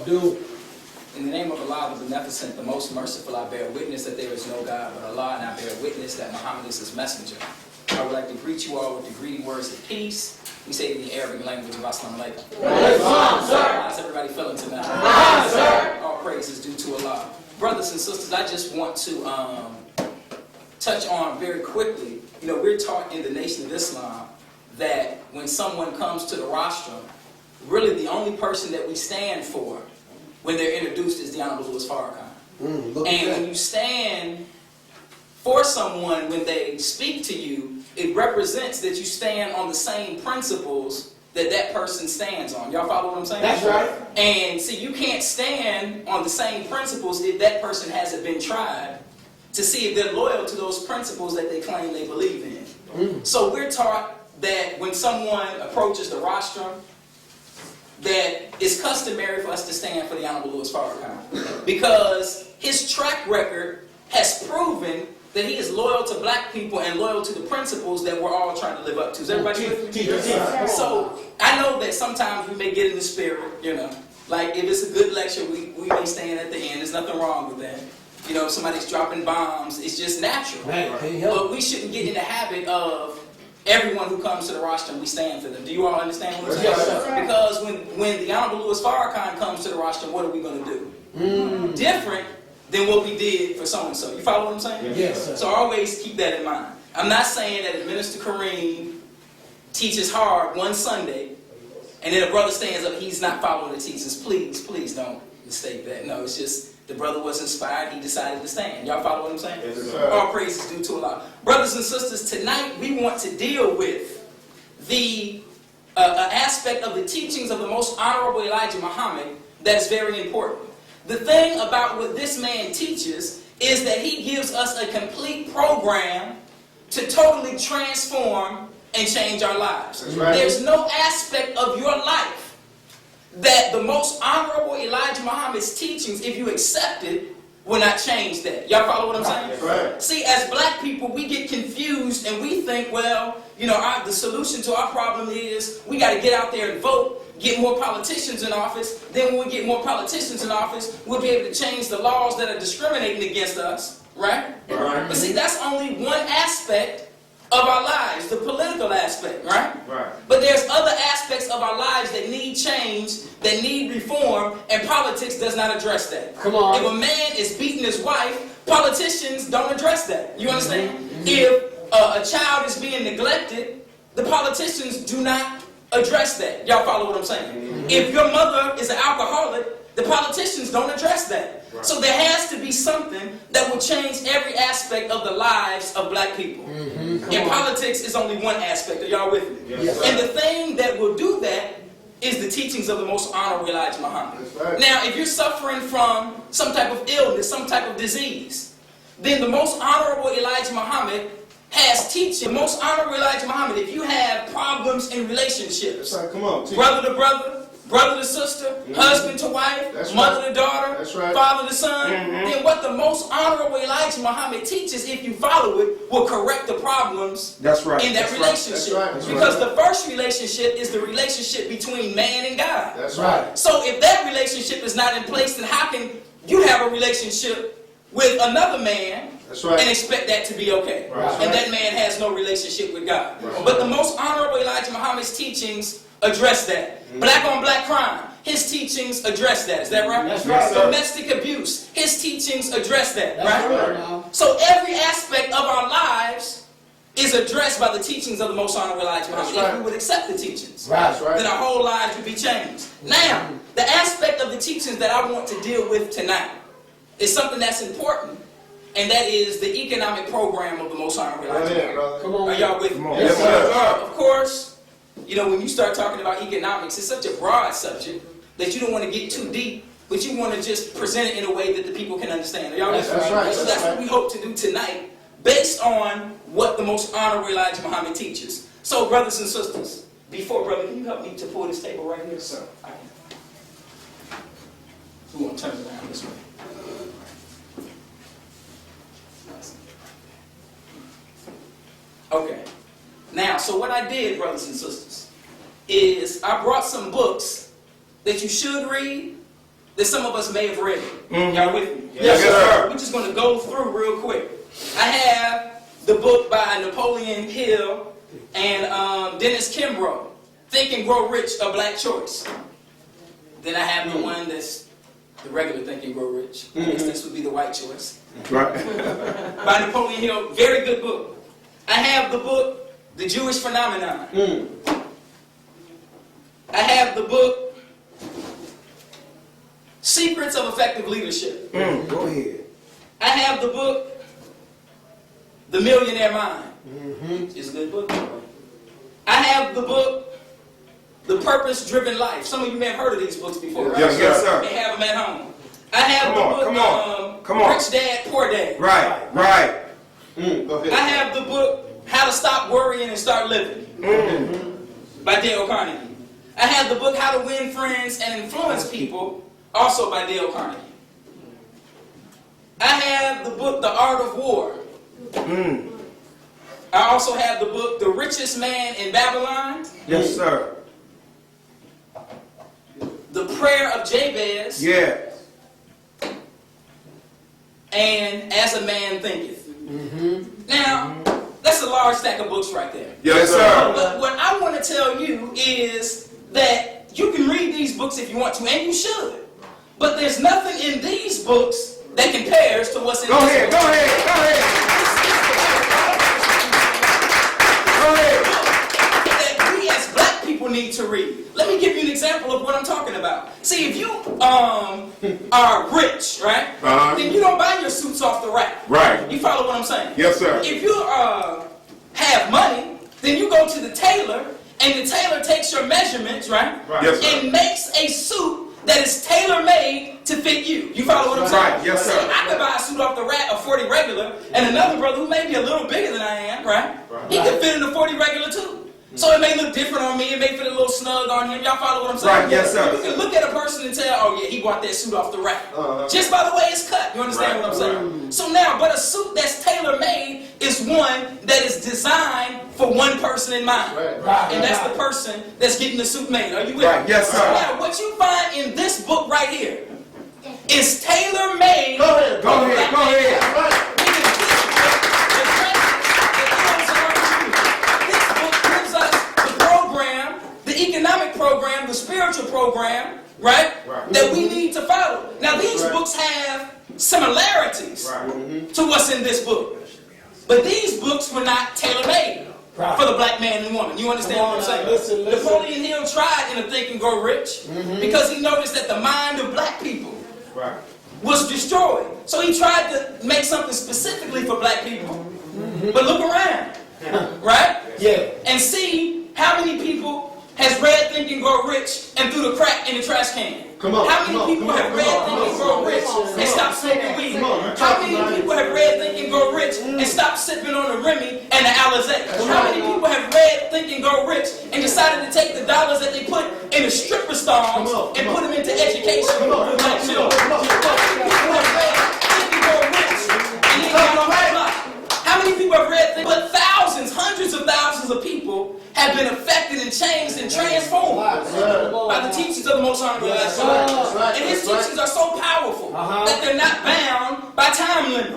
Abdul. In the name of Allah, the Beneficent, the Most Merciful, I bear witness that there is no God but Allah, and I bear witness that Muhammad is his messenger. I would like to greet you all with the greeting words of peace. We say it in the Arabic language of Assalamu alaikum. How's everybody feeling tonight? Sir. All praise is due to Allah. Brothers and sisters, I just want to touch on very quickly, we're taught in the Nation of Islam that when someone comes to the rostrum, really the only person that we stand for when they're introduced is the Honorable Louis Farrakhan. And when you stand for someone when they speak to you, it represents that you stand on the same principles that that person stands on. Y'all follow what I'm saying? That's right. And see, you can't stand on the same principles if that person hasn't been tried to see if they're loyal to those principles that they claim they believe in. So we're taught that when someone approaches the rostrum, that it's customary for us to stand for the Honorable Louis Farrakhan because his track record has proven that he is loyal to black people and loyal to the principles that we're all trying to live up to. Is everybody with me? So I know that sometimes we may get in the spirit, like if it's a good lecture, we may stand at the end. There's nothing wrong with that. If somebody's dropping bombs, it's just natural. But we shouldn't get in the habit of everyone who comes to the rostrum, we stand for them. Do you all understand what I'm saying? Yes, because when the Honorable Louis Farrakhan comes to the rostrum, what are we going to do? Different than what we did for so-and-so. You follow what I'm saying? Yes, sir. So always keep that in mind. I'm not saying that if Minister Kareem teaches hard one Sunday, and then a brother stands up, he's not following the teachings. Please don't mistake that. No, it's just the brother was inspired, he decided to stand. Y'all follow what I'm saying? Yes, sir. All praise is due to Allah. Brothers and sisters, tonight we want to deal with the aspect of the teachings of the Most Honorable Elijah Muhammad that is very important. The thing about what this man teaches is that he gives us a complete program to totally transform and change our lives. That's right. There's no aspect of your life that the Most Honorable Elijah Muhammad's teachings, if you accept it, will not change that. Y'all follow what I'm saying? That's right. See, as black people, we get confused and we think, well, the solution to our problem is we got to get out there and vote, get more politicians in office. Then when we get more politicians in office, we'll be able to change the laws that are discriminating against us, right? Right. But see, that's only one aspect of our lives, the political aspect, right? Right. But there's other aspects of our lives that need change, that need reform, and politics does not address that. Come on. If a man is beating his wife, politicians don't address that. You understand? If a child is being neglected, the politicians do not address that. Y'all follow what I'm saying? If your mother is an alcoholic, the politicians don't address that. Right. So there has to be something that will change every aspect of the lives of black people. And politics is only one aspect. Are y'all with me? Yes, and the thing that will do that is the teachings of the Most Honorable Elijah Muhammad. Right. Now, if you're suffering from some type of illness, some type of disease, then the Most Honorable Elijah Muhammad has teaching. The Most Honorable Elijah Muhammad, if you have problems in relationships, Right. Come on, brother to brother, brother to sister, husband to wife, That's mother right. to daughter, That's right. father to son, then what the Most Honorable Elijah Muhammad teaches, if you follow it, will correct the problems That's right. in that That's right. relationship. That's right. That's Because right. the first relationship is the relationship between man and God. That's right. So if that relationship is not in place, then how can you have a relationship with another man That's right. and expect that to be okay? Right. And that man has no relationship with God. Right. But the Most Honorable Elijah Muhammad's teachings address that. Black on black crime, his teachings address that. Is that right? That's right. Domestic abuse, his teachings address that. That's Right? right now. So every aspect of our lives is addressed by the teachings of the Most Honorable Elijah Muhammad. That's right. If we would accept the teachings, That's right. then our whole lives would be changed. Now, the aspect of the teachings that I want to deal with tonight is something that's important, and that is the economic program of the Most Honorable Elijah Go ahead, Muhammad. brother. Come on. Are y'all with me? Come on. Yes, sir. Of course, when you start talking about economics, it's such a broad subject that you don't want to get too deep, but you want to just present it in a way that the people can understand. Are y'all with me? That's right. So That's that's what right. we hope to do tonight, based on what the Most Honorable Elijah Muhammad teaches. So, brothers and sisters, brother, can you help me to pull this table right here? Sir. We want to turn it around this way. Okay. Now, so what I did, brothers and sisters, is I brought some books that you should read, that some of us may have read. Y'all with me? Yes, sir. We're just going to go through real quick. I have the book by Napoleon Hill and Dennis Kimbrough, Think and Grow Rich, A Black Choice. Then I have the one that's the regular Think and Grow Rich. I guess this would be the white choice. Right. By Napoleon Hill, very good book. I have the book, The Jewish Phenomenon. I have the book, Secrets of Effective Leadership. Go ahead. I have the book, The Millionaire Mind. It's a good book. I have the book, The Purpose-Driven Life. Some of you may have heard of these books before, right? Yes, sir. They have them at home. I have Come on. Rich Dad, Poor Dad. Right. Go ahead. I have the book, How to Stop Worrying and Start Living, by Dale Carnegie. I have the book, How to Win Friends and Influence People, also by Dale Carnegie. I have the book, The Art of War. I also have the book, The Richest Man in Babylon. Yes, sir. The Prayer of Jabez. Yeah. And As a Man Thinketh. Now, that's a large stack of books right there. Yes, sir. But what I want to tell you is that you can read these books if you want to, and you should. But there's nothing in these books that compares to what's in Go this ahead. book. Go ahead. That we as black people need to read. Let me give you an example of what I'm talking about. See, if you are rich, right? Then you don't buy your suits off the rack. Right. You follow what I'm saying? Yes, sir. If you have money, then you go to the tailor, and the tailor takes your measurements, right? Yes, sir. And makes a suit that is tailor-made to fit you. You follow what I'm saying? Right. Yes, sir. See, I could buy a suit off the rack, a 40 regular, and another brother who may be a little bigger than I am, right? He could fit in a 40 regular too. So it may look different on me, it may fit a little snug on him. Y'all follow what I'm saying? Right, yes, sir. You can look at a person and tell, oh yeah, he bought that suit off the rack. Just by the way it's cut. You understand what I'm saying? So now, but a suit that's tailor-made is one that is designed for one person in mind. And that's the person that's getting the suit made. Are you with me? Right, yes, sir. So now, what you find in this book right here is tailor-made. Go ahead. Economic program, the spiritual program, right? That we need to follow. Now these books have similarities to what's in this book. But these books were not tailor-made for the black man and woman. You understand what I'm saying? Listen. Napoleon Hill tried in A Think and Grow Rich because he noticed that the mind of black people was destroyed. So he tried to make something specifically for black people. But look around, right? Yeah. And see how many people has read Think and Grow Rich and threw the crack in the trash can? How many people have read Think and Grow Rich and stopped smoking weed? How many people have read Think and Grow Rich and stopped sipping on the Remy and the Alizé? How many people have read Think and Grow Rich and decided to take the dollars that they put in the stripper stalls and put them into education? How many people have read Think and Grow Rich and they got on the block? How many people have read Think? But thousands, hundreds of thousands of people have been affected and changed and transformed by the teachings of the Most Honorable God. And his teachings are so powerful that they're not bound by time limit.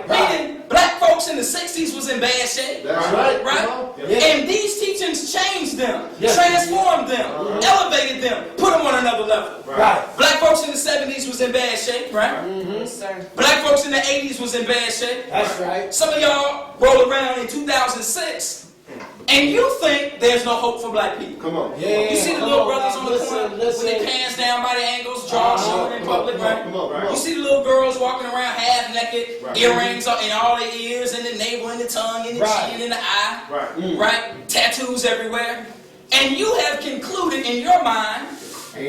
Meaning, black folks in the 60s was in bad shape. Right? And these teachings changed them, transformed them, elevated them, put them on another level. Black folks in the 70s was in bad shape, right? Black folks in the 80s was in bad shape. That's right. Some of y'all roll around in 2006 and you think there's no hope for black people. Come on. You see the little brothers on the corner with their pants down by the ankles, jaw showing in public, right? You see the little girls walking around half naked, earrings in all their ears, and the navel, and the tongue, and the chin, and the eye, right? Tattoos everywhere. And you have concluded in your mind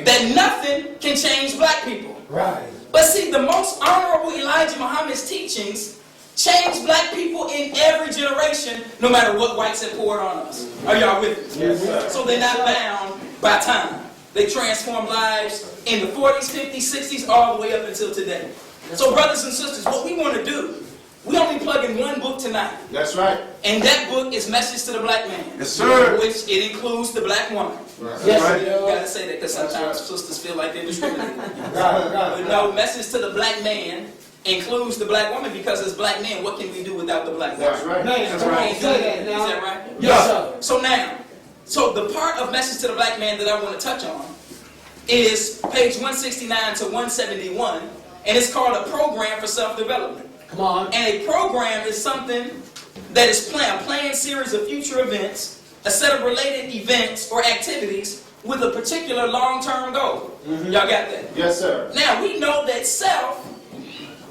that nothing can change black people. Right. But see, the most honorable Elijah Muhammad's teachings change black people in every generation, no matter what whites have poured on us. Are y'all with me? Yes, sir. So they're not bound by time. They transform lives in the 40s, 50s, 60s, all the way up until today. So brothers and sisters, what we want to do we only plug in one book tonight. That's right. And that book is Message to the Black Man. Yes, sir. Which it includes the black woman. Yes, right. You sir. gotta say that because sometimes sisters feel like they're discriminating. Right, But right. no, Message to the Black Man includes the black woman because as black men, what can we do without the black woman? That's right. Man, That's come on, right. say that Is now. that right? Yes, sir. So the part of Message to the Black Man that I want to touch on is page 169 to 171, and it's called A Program for Self-Development. Come on. And a program is something that is a planned series of future events, a set of related events or activities with a particular long-term goal. Y'all got that? Yes, sir. Now, we know that self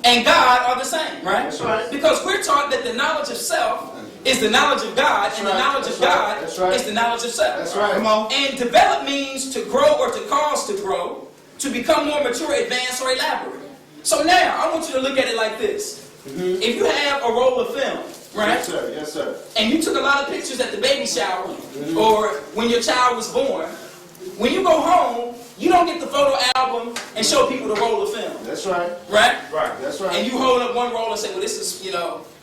and God are the same, right? That's right. Because we're taught that the knowledge of self is the knowledge of God, and the right. knowledge of That's right. God That's right. is the knowledge of self. That's right. Come on. And develop means to grow or to cause to grow, to become more mature, advanced, or elaborate. So now, I want you to look at it like this. If you have a roll of film, right? Yes, sir. Yes, sir. And you took a lot of pictures at the baby shower or when your child was born, when you go home, you don't get the photo album and show people the roll of film, That's right. right? Right. That's And right. you hold up one roll and say, well, this is,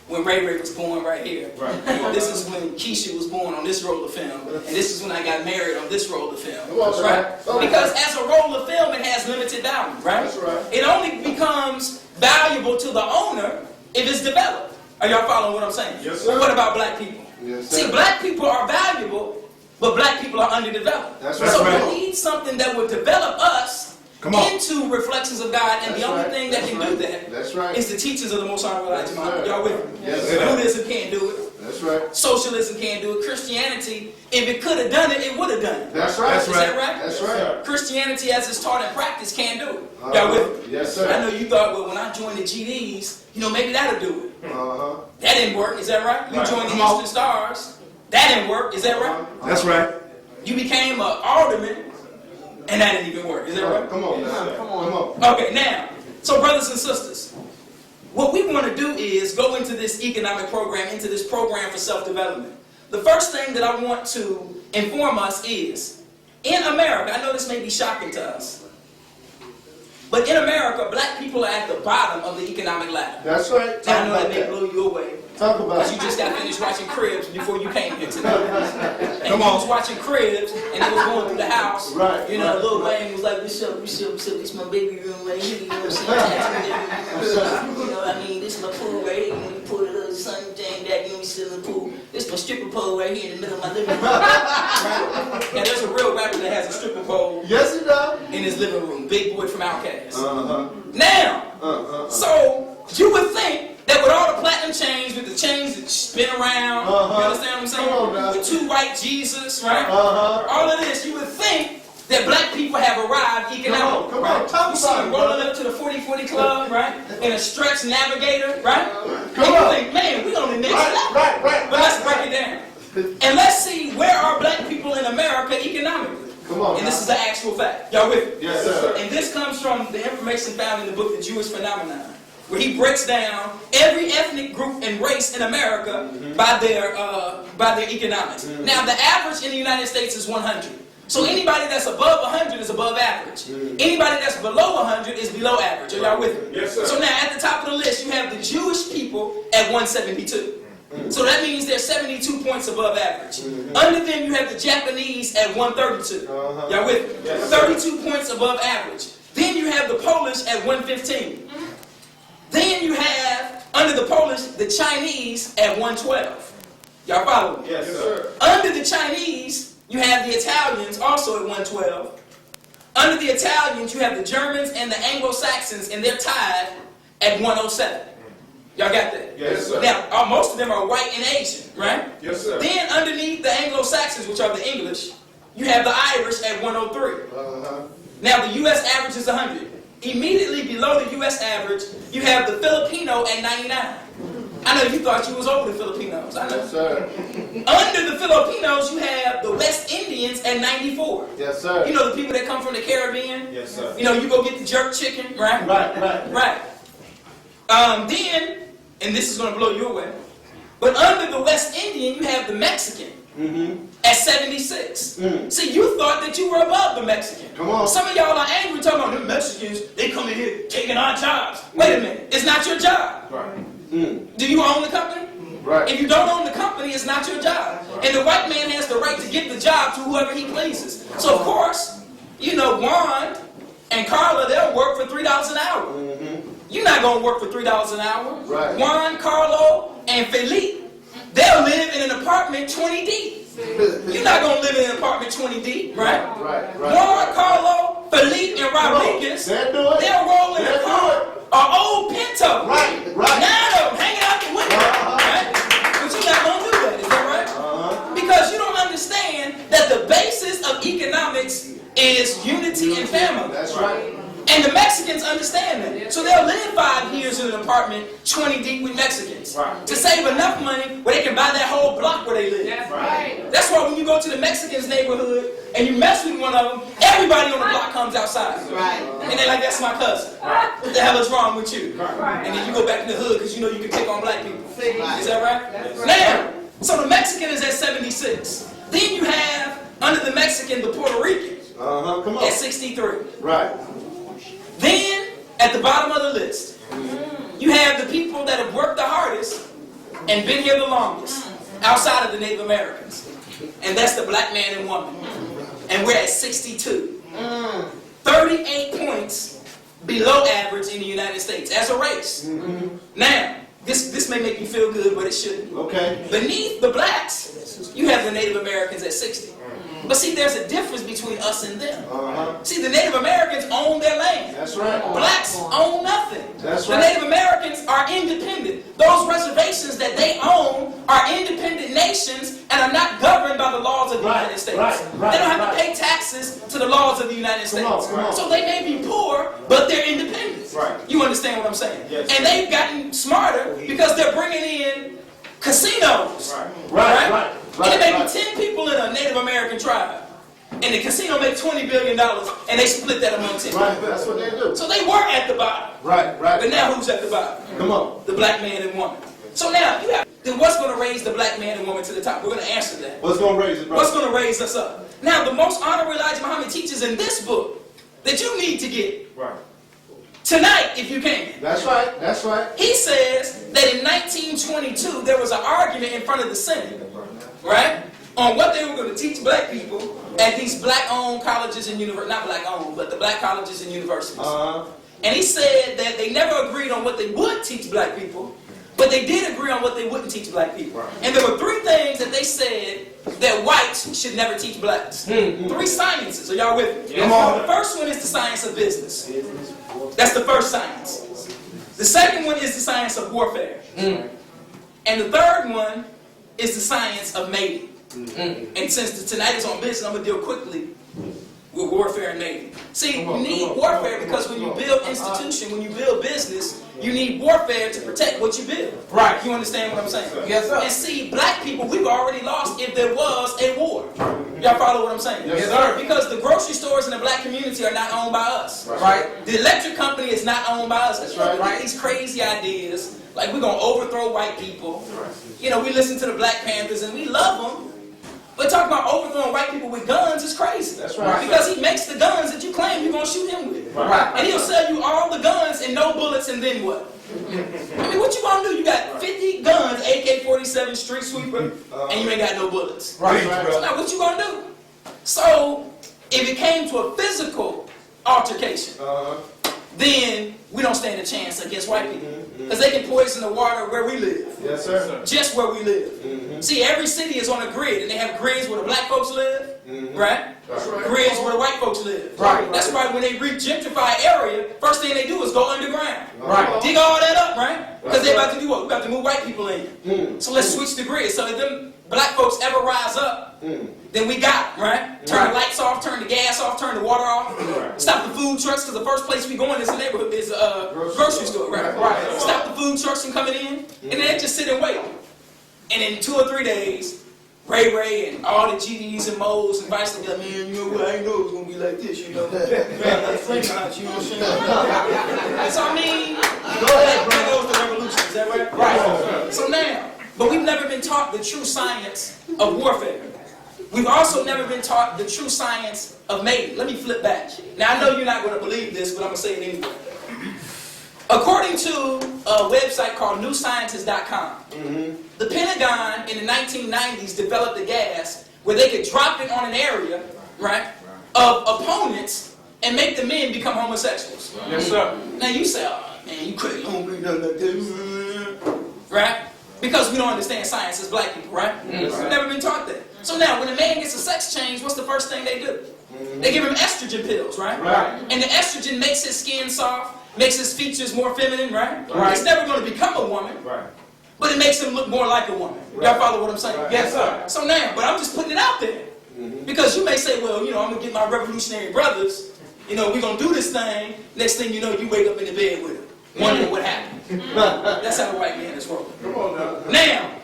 when Ray Ray was born right here. Right. This is when Keisha was born on this roll of film. And this is when I got married on this roll of film. Come on, Right? sir. Because as a roll of film, it has limited value, right? That's right. It only becomes valuable to the owner if it's developed. Are y'all following what I'm saying? Yes, sir. What about black people? Yes, sir. See, black people are valuable, but black people are underdeveloped. That's So right. we need something that would develop us Come on. into reflections of God, and That's the only right. thing that That's can right. do that That's right. is the teachings of the Most Honorable Elijah Yes, Muhammad. sir. Y'all with me? Yes, sir. Buddhism can't do it. That's right. Socialism can't do it. Christianity, if it could have done it, it would have done it. That's right. Is that right? That's right. Christianity, as it's taught in practice, can't do it. Y'all with me? Yes, I sir. know you thought, well, when I joined the GDs, maybe that'll do it. Uh-huh. That didn't work. Is that right? You Right. joined the Come on. Eastern Stars. That didn't work. Is that right? That's right. You became an alderman, and that didn't even work. Is that right? Come on. Yes, sir. Come on. Okay, now, so brothers and sisters, what we want to do is go into this economic program, into this program for self-development. The first thing that I want to inform us is, in America, I know this may be shocking to us, but in America, black people are at the bottom of the economic ladder. That's right. Now, I Talk know about that may that. blow you away, Talk about because you it. just got finished watching Cribs before you came here today. And Come you on. was watching Cribs, and it was going through the house. Right, Lil right. Wayne was like, what's up, it's my baby room right here, you know what I'm saying? You know what I mean? This is my pool right here, when you pull it up, the sun thing that, we sit in the pool. This is my stripper pole right here in the middle of my living room. Right? Now there's a real rapper that has a stripper pole Yes, he does. in his living room, Big Boy from Outkast. Uh-huh. Now, so you would think that with all the platinum chains, with the chains that spin around, you understand what I'm Come on now. saying? With two white Jesus, right? Uh-huh. All of this, you would think that black people have arrived economically. Come on, right? talk You see about them it, rolling brother. up to the 40-40 club, right? In a stretch navigator, right? Come and you on. think, man, we on the next Right, level. right, right. But let's break it down. And let's see, where are black people in America economically? Come on. And now. this is an actual fact. Y'all with me? Yes, sir. And this comes from the information found in the book The Jewish Phenomenon, where he breaks down every ethnic group and race in America by their economics. Now, the average in the United States is 100. So anybody that's above 100 is above average. Anybody that's below 100 is below average. Are y'all with me? Yes, sir. So now, at the top of the list, you have the Jewish people at 172. So that means they're 72 points above average. Under them, you have the Japanese at 132. Y'all with me? Yes, sir. 32 points above average. Then you have the Polish at 115. Then you have, under the Polish, the Chinese at 112. Y'all follow me? Yes, sir. Under the Chinese, you have the Italians also at 112. Under the Italians, you have the Germans and the Anglo-Saxons, and they're tied at 107. Y'all got that? Yes, sir. Now, most of them are white and Asian, right? Yes, sir. Then underneath the Anglo-Saxons, which are the English, you have the Irish at 103. Uh-huh. Now, the U.S. average is 100. Immediately below the U.S. average, you have the Filipino at 99. I know you thought you was over the Filipinos. I know. Yes, sir. Under the Filipinos, you have the West Indians at 94. Yes, sir. You know, the people that come from the Caribbean? Yes, sir. You know, you go get the jerk chicken, right? Right. Then, and this is going to blow you away, but under the West Indian, you have the Mexican at 76. See, you thought that you were above the Mexican. Come on. Some of y'all are angry talking about the Mexicans, they come in here taking our jobs. Wait a minute, it's not your job. Right. Do you own the company? Right. If you don't own the company, it's not your job. And the white man has the right to give the job to whoever he pleases. So of course, you know, Juan and Carla, they'll work for $3 an hour. You're not going to work for $3 an hour. Right. Juan, Carlo, and Felipe, they'll live in an apartment 20 deep. You're not going to live in an apartment 20 deep, right? Right. Juan, Carlo, Felipe, and Rodriguez, They'll do it. they'll roll in a They'll do car, an old Pinto. Right. 9 of them hanging out the window, right? But you're not going to do that, is that right? Because you don't understand that the basis of economics is unity and family. That's right. And the Mexicans understand that. So they'll live 5 years in an apartment 20 deep with Mexicans to save enough money where they can buy that whole block where they live. That's right. That's why when you go to the Mexicans' neighborhood and you mess with one of them, everybody on the block comes outside. Right. And they're like, that's my cousin. What the hell is wrong with you? And then you go back in the hood because you know you can pick on black people. Is that right? That's right. Now, so the Mexican is at 76. Then you have, under the Mexican, the Puerto Rican Come on. at 63. Right. Then, at the bottom of the list, you have the people that have worked the hardest and been here the longest, outside of the Native Americans. And that's the black man and woman. And we're at 62. 38 points below average in the United States as a race. Now, this may make you feel good, but it shouldn't. Okay. Beneath the blacks, you have the Native Americans at 60. But see, there's a difference between us and them. See, the Native Americans own their land. That's right. Blacks own nothing. That's The right. Native Americans are independent. Those reservations that they own are independent nations and are not governed by the laws of the United States. They don't have to pay taxes to the laws of the United States. Come on. So they may be poor, but they're independent. Right. You understand what I'm saying? Yes. And they've gotten smarter because they're bringing in casinos. Right. And there may be 10 people in a Native American tribe. And the casino make $20 billion, and they split that among 10. Right. That's what they do. So they were at the bottom. Right. But now who's at the bottom? Come on. The black man and woman. So now, then what's going to raise the black man and woman to the top? We're going to answer that. What's going to raise it, bro? What's going to raise us up? Now, the most honorable Elijah Muhammad teaches in this book that you need to get Right. tonight, if you can. That's right. That's right. He says that in 1922, there was an argument in front of the Senate, right, on what they were going to teach black people at these black-owned colleges and universities, not black-owned, but the black colleges and universities. And he said that they never agreed on what they would teach black people, but they did agree on what they wouldn't teach black people. And there were 3 things that they said that whites should never teach blacks. 3 sciences. Are y'all with me? Come on. The first one is the science of business. That's the first science. The second one is the science of warfare. And the third one is the science of mating. And since tonight is on business, I'm going to deal quickly with warfare and mating. See, you need warfare because when you build institution, when you build business, you need warfare to protect what you build. Right. You understand what I'm saying? Yes, sir. And see, black people, we've already lost if there was a war. Y'all follow what I'm saying? Yes, sir. Because the grocery stores in the black community are not owned by us. Right. The electric company is not owned by us. That's You know, right. we get these crazy ideas, like we're going to overthrow white people. You know, we listen to the Black Panthers and we love them. But talking about overthrowing white people with guns is crazy. That's right. Because he makes the guns that you claim you're going to shoot him with. Right. And he'll sell you all the guns and no bullets, and then what? I mean, what you going to do? You got 50 guns, AK-47 street sweeper, and you ain't got no bullets. Right. So now what you going to do? So if it came to a physical altercation, then we don't stand a chance against white people. Because they can poison the water where we live. Yes, sir. Just where we live. See, every city is on a grid, and they have grids where the black folks live, right? Grids where the white folks live. Right. That's why when they re-gentrify an area, first thing they do is go underground. Right. Dig all that up, right? Because they're about to do what? We're about to move white people in. So let's switch the grid. So if them black folks ever rise up, then we got it, right? Turn the lights off, turn the gas off, turn the water off. Stop the food trucks, because the first place we go in this neighborhood is a grocery store, right? Stop the food trucks from coming in, and then they just sit and wait. And in 2 or 3 days, Ray and all the GDs and Mo's and Vice will be like, man, you know what, I didn't know it was going to be like this, you know. Like Flintstones, you know what I'm saying? So I mean, there goes the revolution, is that right? Right. So now, but we've never been taught the true science of warfare. We've also never been taught the true science of mating. Let me flip back. Now, I know you're not going to believe this, but I'm going to say it anyway. According to a website called newscientist.com, the Pentagon in the 1990s developed a gas where they could drop it on an area, right, of opponents and make the men become homosexuals. Yes, sir. Now you say, oh man, you couldn't do nothing like this, right? Because we don't understand science as black people, right? We've never been taught that. So now, when a man gets a sex change, what's the first thing they do? They give him estrogen pills, right? And the estrogen makes his skin soft, makes his features more feminine, right? It's never going to become a woman, but it makes him look more like a woman. Y'all follow what I'm saying? Yes, sir. So now, but I'm just putting it out there. Because you may say, well, you know, I'm going to get my revolutionary brothers, you know, we're going to do this thing. Next thing you know, you wake up in the bed with him, wondering what happened. That's how the white man is rolling. Come on now.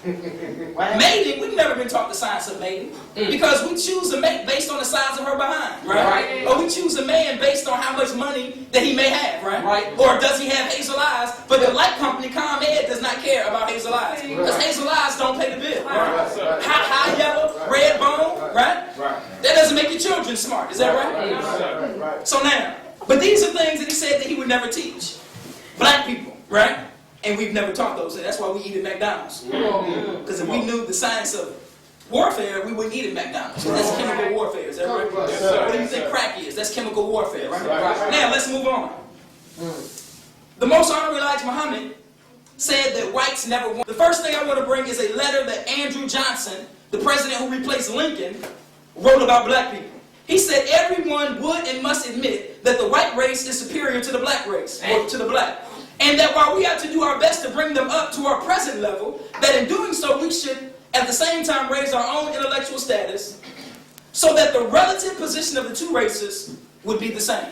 Now, mating, we've never been taught the science of mating because we choose a mate based on the size of her behind, right? Or we choose a man based on how much money that he may have, right? Or does he have hazel eyes? But the light company, ComEd, does not care about hazel eyes because hazel eyes don't pay the bill, right? High yellow, red bone, right? That doesn't make your children smart, is that right? So now, but these are things that he said that he would never teach black people, right? And we've never taught those, and that's why we eat at McDonald's. Because if we knew the science of warfare, we wouldn't eat at McDonald's. That's chemical warfare, is that right? Yes, sir. What do you think crack is? That's chemical warfare, right? Now, let's move on. The Most Honorable Elijah Muhammad said that whites never won. The first thing I want to bring is a letter that Andrew Johnson, the president who replaced Lincoln, wrote about black people. He said everyone would and must admit that the white race is superior to the black race, or to the black. And that while we have to do our best to bring them up to our present level, that in doing so we should at the same time raise our own intellectual status so that the relative position of the two races would be the same.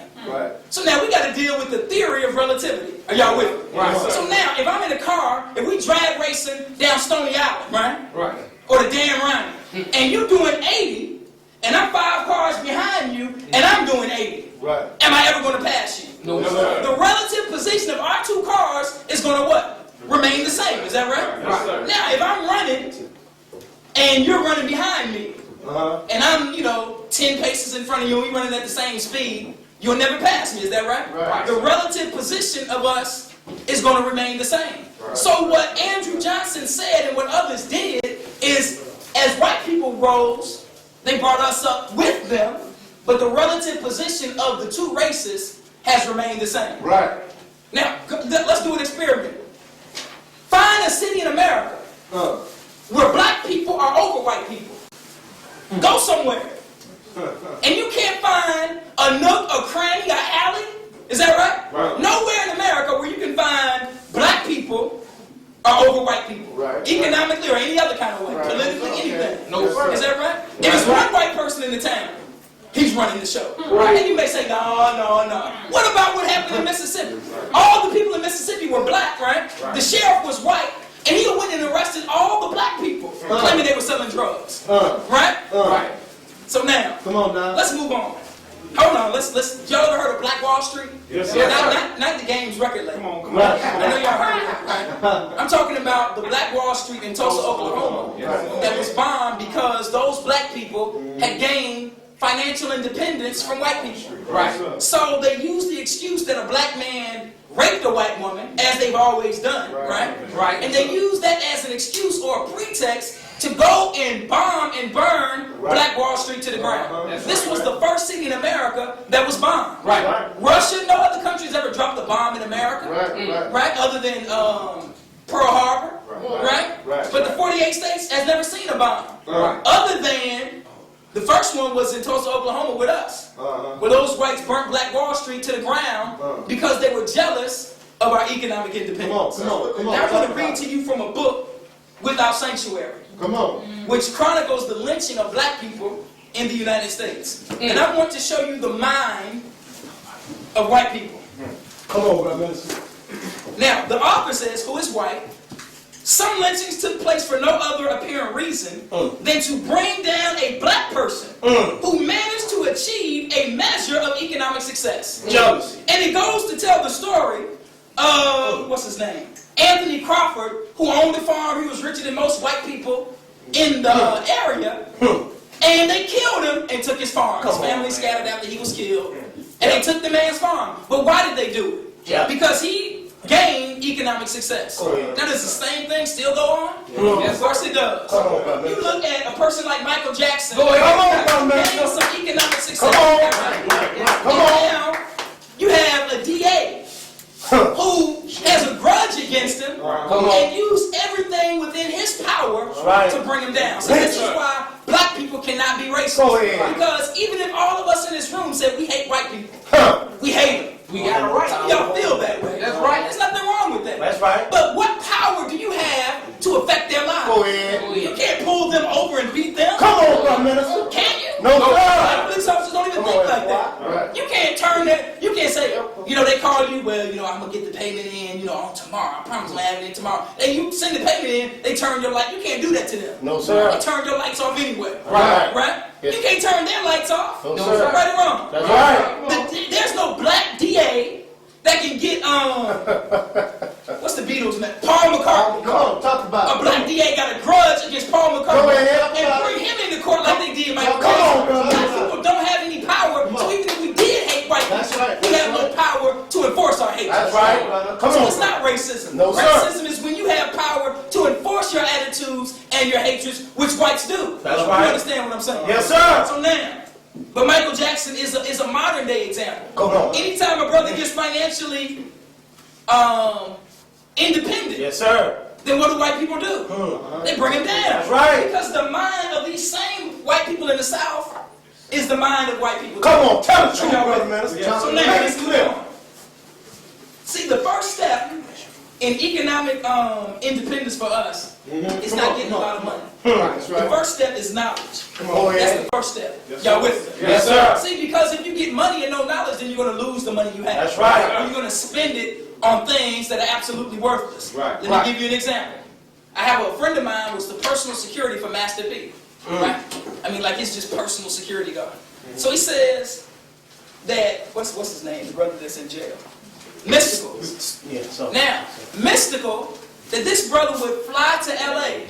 So now we got to deal with the theory of relativity. Are y'all with me? So now if I'm in a car, if we drag racing down Stony Island, right? Or the Dan Ryan, and you're doing 80, and I'm 5 cars behind you, and I'm doing 80. Am I ever going to pass you? No, sir. The relative position of our 2 cars is going to what? Remain the same. Is that right? Now, if I'm running and you're running behind me, and I'm, 10 paces in front of you, and we're running at the same speed, you'll never pass me. Is that right? The relative position of us is going to remain the same. So what Andrew Johnson said and what others did is, as white people rose, they brought us up with them, but the relative position of the 2 races has remained the same. Now, let's do an experiment. Find a city in America where black people are over white people. Go somewhere. And you can't find a nook, a cranny, an alley. Is that right? Nowhere in America where you can find black people are over white people. Economically or any other kind of way. Politically, anything. Is that right? If there's one white person in the town, he's running the show. And you may say, no. What about what happened in Mississippi? All the people in Mississippi were black, right? The sheriff was white, and he went and arrested all the black people, claiming they were selling drugs. Right? So now, Come on now. let's move on. Hold on, let's y'all ever heard of Black Wall Street? Yes, Not the game's record label. Come on. I know y'all heard of it, right? I'm talking about the Black Wall Street in Tulsa, Oklahoma, that was bombed because those black people had gained financial independence from white people. So they used the excuse that a black man raped a white woman, as they've always done, right? And they used that as an excuse or a pretext to go and bomb and burn Black Wall Street to the ground. This was the first city in America that was bombed. Russia, no other country's ever dropped a bomb in America, right? Other than Pearl Harbor, right? But the 48 states has never seen a bomb. Other than the first one was in Tulsa, Oklahoma with us, where those whites burnt Black Wall Street to the ground because they were jealous of our economic independence. Now I'm going to read to you from a book, Without Sanctuary, which chronicles the lynching of black people in the United States. And I want to show you the mind of white people. Now, the author says, who is white, some lynchings took place for no other apparent reason than to bring down a black person who managed to achieve a measure of economic success. Jealousy. And it goes to tell the story of, what's his name? Anthony Crawford, who owned a farm. He was richer than most white people in the area. And they killed him and took his farm. His family scattered after he was killed. And they took the man's farm. But why did they do it? Yeah. Because he gained economic success. Go ahead. Now, does the same thing still go on? Yeah. Of course it does. Come on, brother. You look at a person like Michael Jackson. Go ahead. Come on, brother. Gained some economic success. Come on. Right? Come And on. now, you have a DA who has a grudge against him Come on. and used everything within his power Right. to bring him down. So this is why black people cannot be racist. Go ahead. Because even if all of us in this room said we hate white people, Huh. we hate them. We got it right. Some of y'all feel that way. That's right. There's nothing wrong with that. That's right. But what power do you have to affect their lives? Go ahead. You can't pull them over and beat them. Come on, brother minister. Can you? No, sir. Black police officers don't even Come think on, like that. right. You can't turn that. You can't say, they call you, well, I'm going to get the payment in, on tomorrow. I promise I'm going to have it in tomorrow. And you send the payment in, they turn your light. You can't do that to them. No, sir. They turn your lights off anyway. Right. Right? Yes. You can't turn their lights off. No, sir. Right or wrong? That's right. There's no black DA that can get, what's the Beatles name? Paul McCartney. Come on, talk about A it. black DA got a grudge against Paul McCartney Go ahead. and bring him into court like they did Michael Come on, Jackson. brother. Black people don't have any power, so even if we did hate white That's people, right, we that's have no right. power to enforce our hate. That's right, brother. Come So on. it's not racism. No, sir. Racism is when you have power to enforce your attitudes and your hatreds, which whites do. That's You right. understand what I'm saying? Yes, sir. So now, but Michael Jackson is a modern day example. Come on. Anytime a brother gets financially independent, Yes, sir. then what do white people do? They bring him down. That's right. Because the mind of these same white people in the South is the mind of white people. Come on, tell the truth, Y'all brother ready? minister. So now, Make let's it move clear. on. See, the first step in economic independence for us is not getting a lot of money. That's The right. first step is knowledge. Go That's ahead. the first step. Y'all with me? Yes, sir. See, because if you get money and no knowledge, then you're going to lose the money you have. That's right. Or you're going to spend it on things that are absolutely worthless. Right. Let Right. me give you an example. I have a friend of mine was the personal security for Master P. Right? I mean, like it's just personal security guard. So he says that what's his name? The brother that's in jail. Mystical. Yeah, so. Now, Mystical, that this brother would fly to LA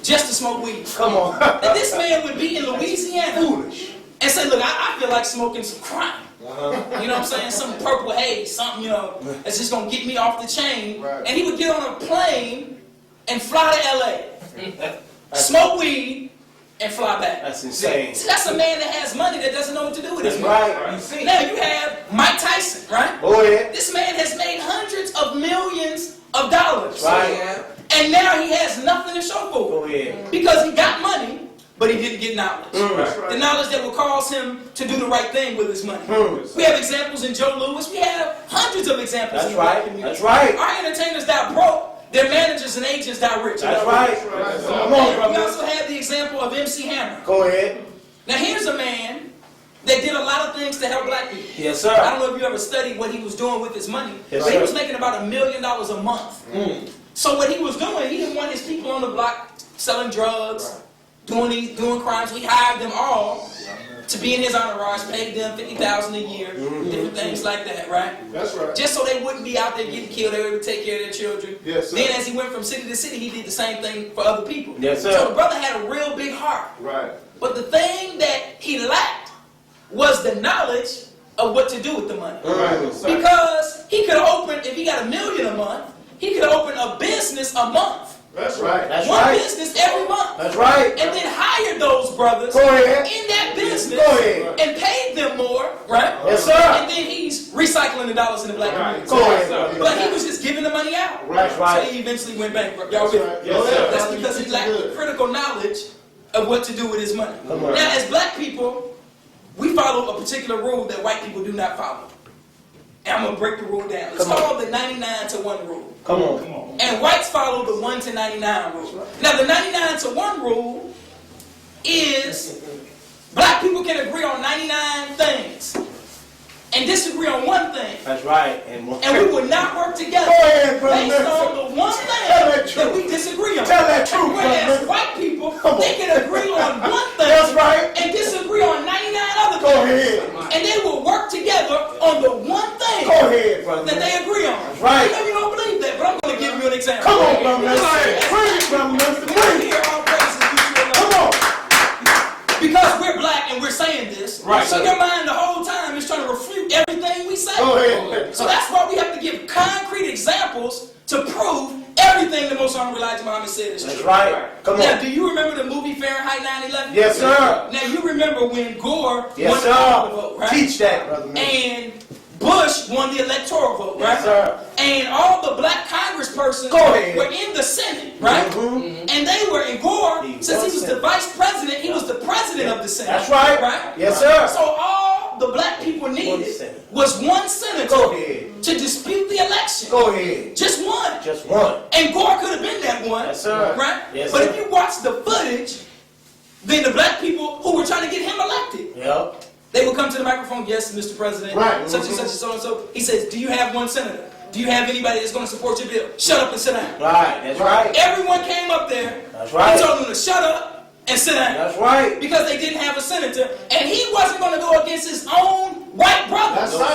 just to smoke weed. Come on. That this man would be in Louisiana Foolish. and say, look, I feel like smoking some crime. You know what I'm saying? Some purple haze, something, that's just going to get me off the chain. Right. And he would get on a plane and fly to LA, smoke weed, and fly back. That's insane. See, that's a man that has money that doesn't know what to do with his That's money. right. You see. Now you have Mike Tyson, right? Go ahead. This man has made hundreds of millions of dollars. Right. And now he has nothing to show for Go it. ahead. Because he got money, but he didn't get knowledge. Right. The knowledge that will cause him to do the right thing with his money. Mm. We have examples in Joe Louis. We have hundreds of examples That's in the black right. community. That's right. Our entertainers got broke. Their managers and agents got rich. That's right. Come on, We brother. also have the example of MC Hammer. Go ahead. Now here's a man that did a lot of things to help black people. Yes, I sir. don't know if you ever studied what he was doing with his money, Yes, but he sir. was making about $1 million a month. So what he was doing, he didn't want his people on the block selling drugs, doing crimes. We hired them all to be in his entourage, paid them $50,000 a year, different things like that, right? That's right. Just so they wouldn't be out there getting killed, they would take care of their children. Yes, sir. Then as he went from city to city, he did the same thing for other people. Yes, sir. So the brother had a real big heart. Right. But the thing that he lacked was the knowledge of what to do with the money. Because he could open, if he got $1 million a month, he could open a business a month. That's right. That's One right. business every month. That's right. And then hire those brothers Go ahead. in that business Go ahead. and paid them more, right? Yes, sir. And then he's recycling the dollars in the black community. Go ahead. But he was just giving the money out. Right, right. So he eventually went bankrupt. Y'all with me? Yes, sir. That's because he lacked the critical knowledge of what to do with his money. Come on. Now, as black people, we follow a particular rule that white people do not follow. And I'm going to break the rule down. It's Come on. called the 99 to 1 rule. Come on. And whites follow the 1 to 99 rule. Now, the 99 to 1 rule is black people can agree on 99 things and disagree on one thing. That's right. And And we will not work together Go ahead, brother. based on the one Tell thing that that truth. we disagree on. Tell that truth, Whereas brother. white people, Come on. they can agree on one thing That's right. and disagree on 99 other Go things. ahead. And they will work together on the one thing Go ahead, brother. that they agree on. That's right. Maybe you don't believe that, but I'm going to give you an example. Come on, brother. Bring it, brother. Bring it. Here, all praises due to the Lord. Come on. Because we're black and we're saying this, Right. so your mind the whole time is trying to refute everything we say. Go ahead. So that's why we have to give concrete examples to prove everything the Most Honorable Elijah Muhammad said is That's true. right. Come Now, on. do you remember the movie Fahrenheit 9/11? Yes, sir. Now, you remember when Gore Yes, won the popular vote, sir. right? Teach that, brother man. And Bush won the electoral vote, right? Yes, sir. And all the black congresspersons Go ahead. were in the Senate, right? Mhm. And they were in Gore, He since he was was the Senate. vice president, he was the president of the Senate. That's right. Right? Yes, sir. So all the black people One needed senator. was one senator Go ahead. to dispute the election. Go ahead. Just one. Just one. And Gore could have been that one. Yes, sir. Right? Yes, but sir. if you watch the footage, then the black people who were trying to get him elected, Yep. they would come to the microphone, yes, Mr. President, Right. such and such and so and so. He says, do you have one senator? Do you have anybody that's going to support your bill? Shut up and sit down. Right. That's right. Everyone came up there. That's right. He told them to shut up and sit down. That's right. Because they didn't have a senator, and he wasn't going to go against his own white brothers Yes,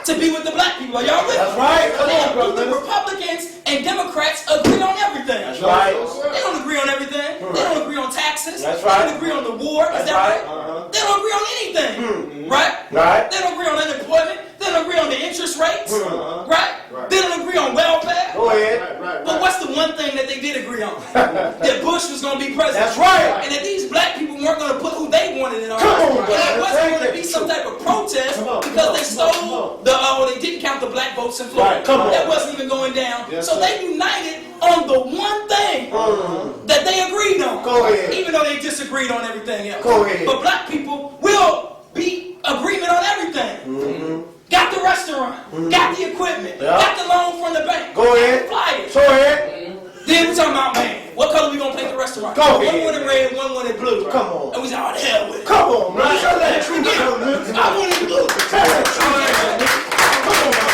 sir. to be with the black people. Are y'all with me? That's right. Come Now, on, brother. the Republicans and Democrats agree on everything. That's right. They don't agree on everything. They don't agree on taxes. That's They right. don't agree on the war. Is That's that right. right? They don't agree on anything. Right? Right. They don't agree on unemployment. They don't agree on the interest rates. Uh-huh. Right? They don't agree on welfare. Go ahead. But what's the one thing that they did agree on? That Bush was going to be president. That's right. And that these black people weren't going to put who they wanted in office. Come on, And brother. it wasn't Take going to it. be some type of protest Come on, because come they on, come stole on. the, or they didn't count the black votes in Florida. Right, come on. That wasn't even going down. Yes, So sir. they united on the one thing that they agreed on. Go ahead. Even though they disagreed on everything else. Go ahead. But black people will be agreement on everything. Got the restaurant, got the equipment, Yeah. got the loan from the bank, Go got ahead. the flyers. Go ahead. Then we talking about, man, what color we gonna paint the restaurant? Go One ahead, wanted man. red, one wanted blue. Come on. And we said, oh, the hell with it. Come on, man. Right. Show that truth, brother man. I wanted blue. Tell that truth. Come on, man.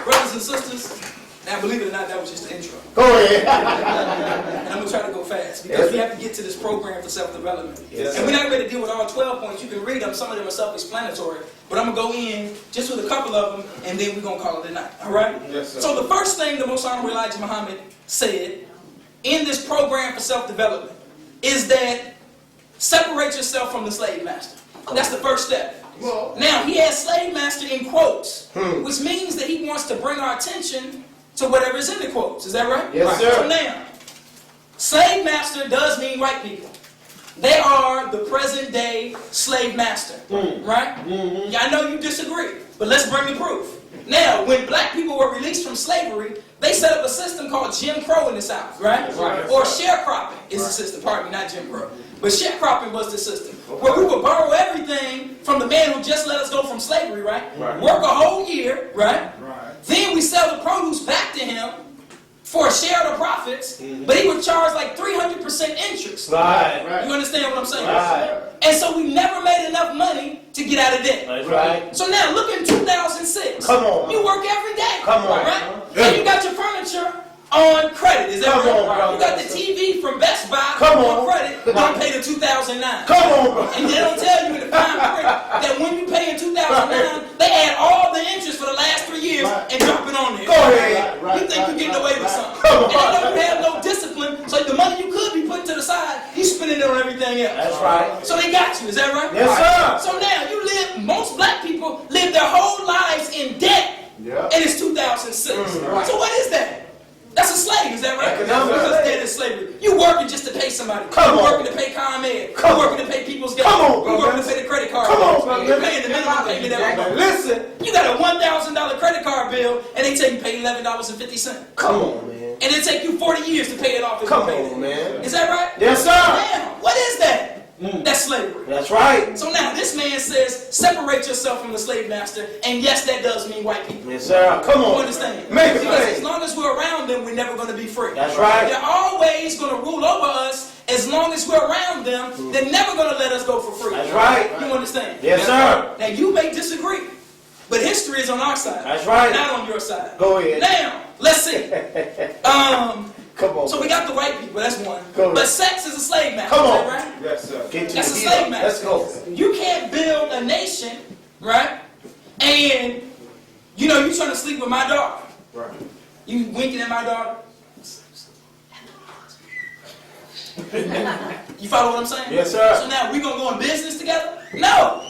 Brothers and sisters, now believe it or not, that was just the intro. Go ahead. And I'm gonna try to go fast because we have to get to this program for self-development. Yes, And we're not going to deal with all 12 points. You can read them. Some of them are self-explanatory. But I'm going to go in just with a couple of them, and then we're going to call it a night. All right? Yes, sir. So the first thing the Most Honorable Elijah Muhammad said in this program for self-development is that separate yourself from the slave master. That's the first step. Now, he has slave master in quotes, which means that he wants to bring our attention to whatever's in the quotes. Is that right? Yes, Right. sir. So now, slave master does mean white people. They are the present day slave master, right? Yeah, I know you disagree, but let's bring the proof. Now, when black people were released from slavery, they set up a system called Jim Crow in the South, right? Right. Or sharecropping is the system, pardon me, not Jim Crow. But sharecropping was the system, where we would borrow everything from the man who just let us go from slavery, right? Work a whole year, right? Then we sell the produce back to him for a share of the profits, but he would charge like 300% interest. Right. You understand what I'm saying? Right. And so we never made enough money to get out of debt. That's right. So now look in 2006. Come on. You work every day. Come on. Right? And you got your furniture on credit. Is that Come right? on, brother. You got the TV from Best Buy Come on on. credit, but don't pay the 2009. Come on, bro. And they don't tell you in the fine print that when you pay in 2009, they add all the interest for the last 3 years and drop it on there. Go ahead. You think you're getting away with something. Come on. And they don't have no discipline, so the money you could be putting to the side, you spending it on everything else. That's right. So they got you, is that right? Yes, sir. So now you live, most black people live their whole lives in debt, and it's 2006. So what is that? That's a slave, is that right? Economic Because slave. debt is slavery. You working just to pay somebody. Come you on. working to pay ComEd. Come You working to pay people's gas. Come on, You brother. working to pay the credit card. Come on, bills. brother. You're paying the minimum payment every Now month. listen. You got a $1,000 credit card bill, and they tell you pay $11.50. Come on, man. And it take you 40 years to pay it off if Come you pay on, it. man. Is that right? Yes, sir. Now, what is that? That's slavery. That's right. So now this man says, separate yourself from the slave master, and yes, that does mean white people. Yes, sir. Come You on. understand? Make it Because as plain. long as we're around them, we're never going to be free. That's right. They're always going to rule over us. As long as we're around them, they're never going to let us go for free. That's right. You understand? Yes, sir. Now you may disagree, but history is on our side. That's right. Not on your side. Go ahead. Now, let's see. Come on. So we got the white people, that's one. Go ahead. But sex is a slave master, Come is on. that right? Yes, sir. Get to That's the a heat slave up. master. Let's go. You can't build a nation, right? And, you know, you trying to sleep with my daughter. Right. You winking at my daughter. You follow what I'm saying? Yes, sir. So now we're going to go in business together? No.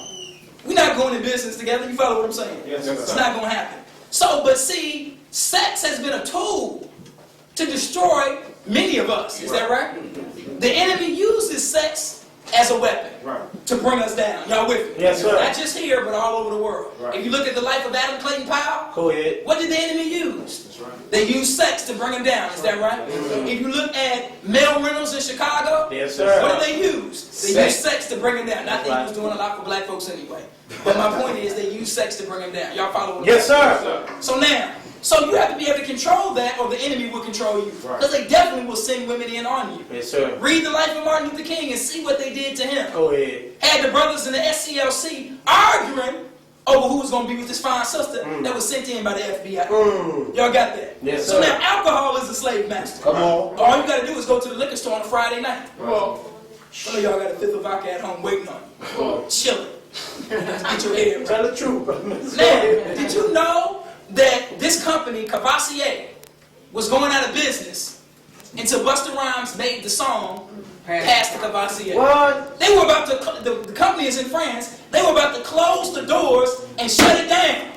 We're not going in business together. You follow what I'm saying? Yes, sir. It's not going to happen. So, but see, sex has been a tool to destroy many of us. Is that right? The enemy uses sex as a weapon to bring us down. Y'all with me? Yes, sir. Not just here, but all over the world. Right. If you look at the life of Adam Clayton Powell, Go ahead. what did the enemy use? They used sex to bring him down. Is that right? If you look at Mel Reynolds in Chicago, Yes, sir. what did they use? They Sex. used sex to bring him down. Not that Right. he was doing a lot for black folks anyway. But my point is they used sex to bring him down. Y'all follow what I'm Yes, saying? sir. So now, so you have to be able to control that or the enemy will control you. Because they definitely will send women in on you. Yes, sir. Read the life of Martin Luther King and see what they did to him. Go ahead. Had the brothers in the SCLC arguing over who was going to be with this fine sister that was sent in by the FBI. Y'all got that? Yes, So sir. now alcohol is the slave master. Come on. All you got to do is go to the liquor store on a Friday night. Some of y'all got a fifth of vodka at home waiting on you. Chilling. Get your head right. Tell the truth, brother. Now, did you know that this company, Cavassier, was going out of business until Busta Rhymes made the song Pass the Cavassier? What? They were about to, the company is in France, they were about to close the doors and shut it down.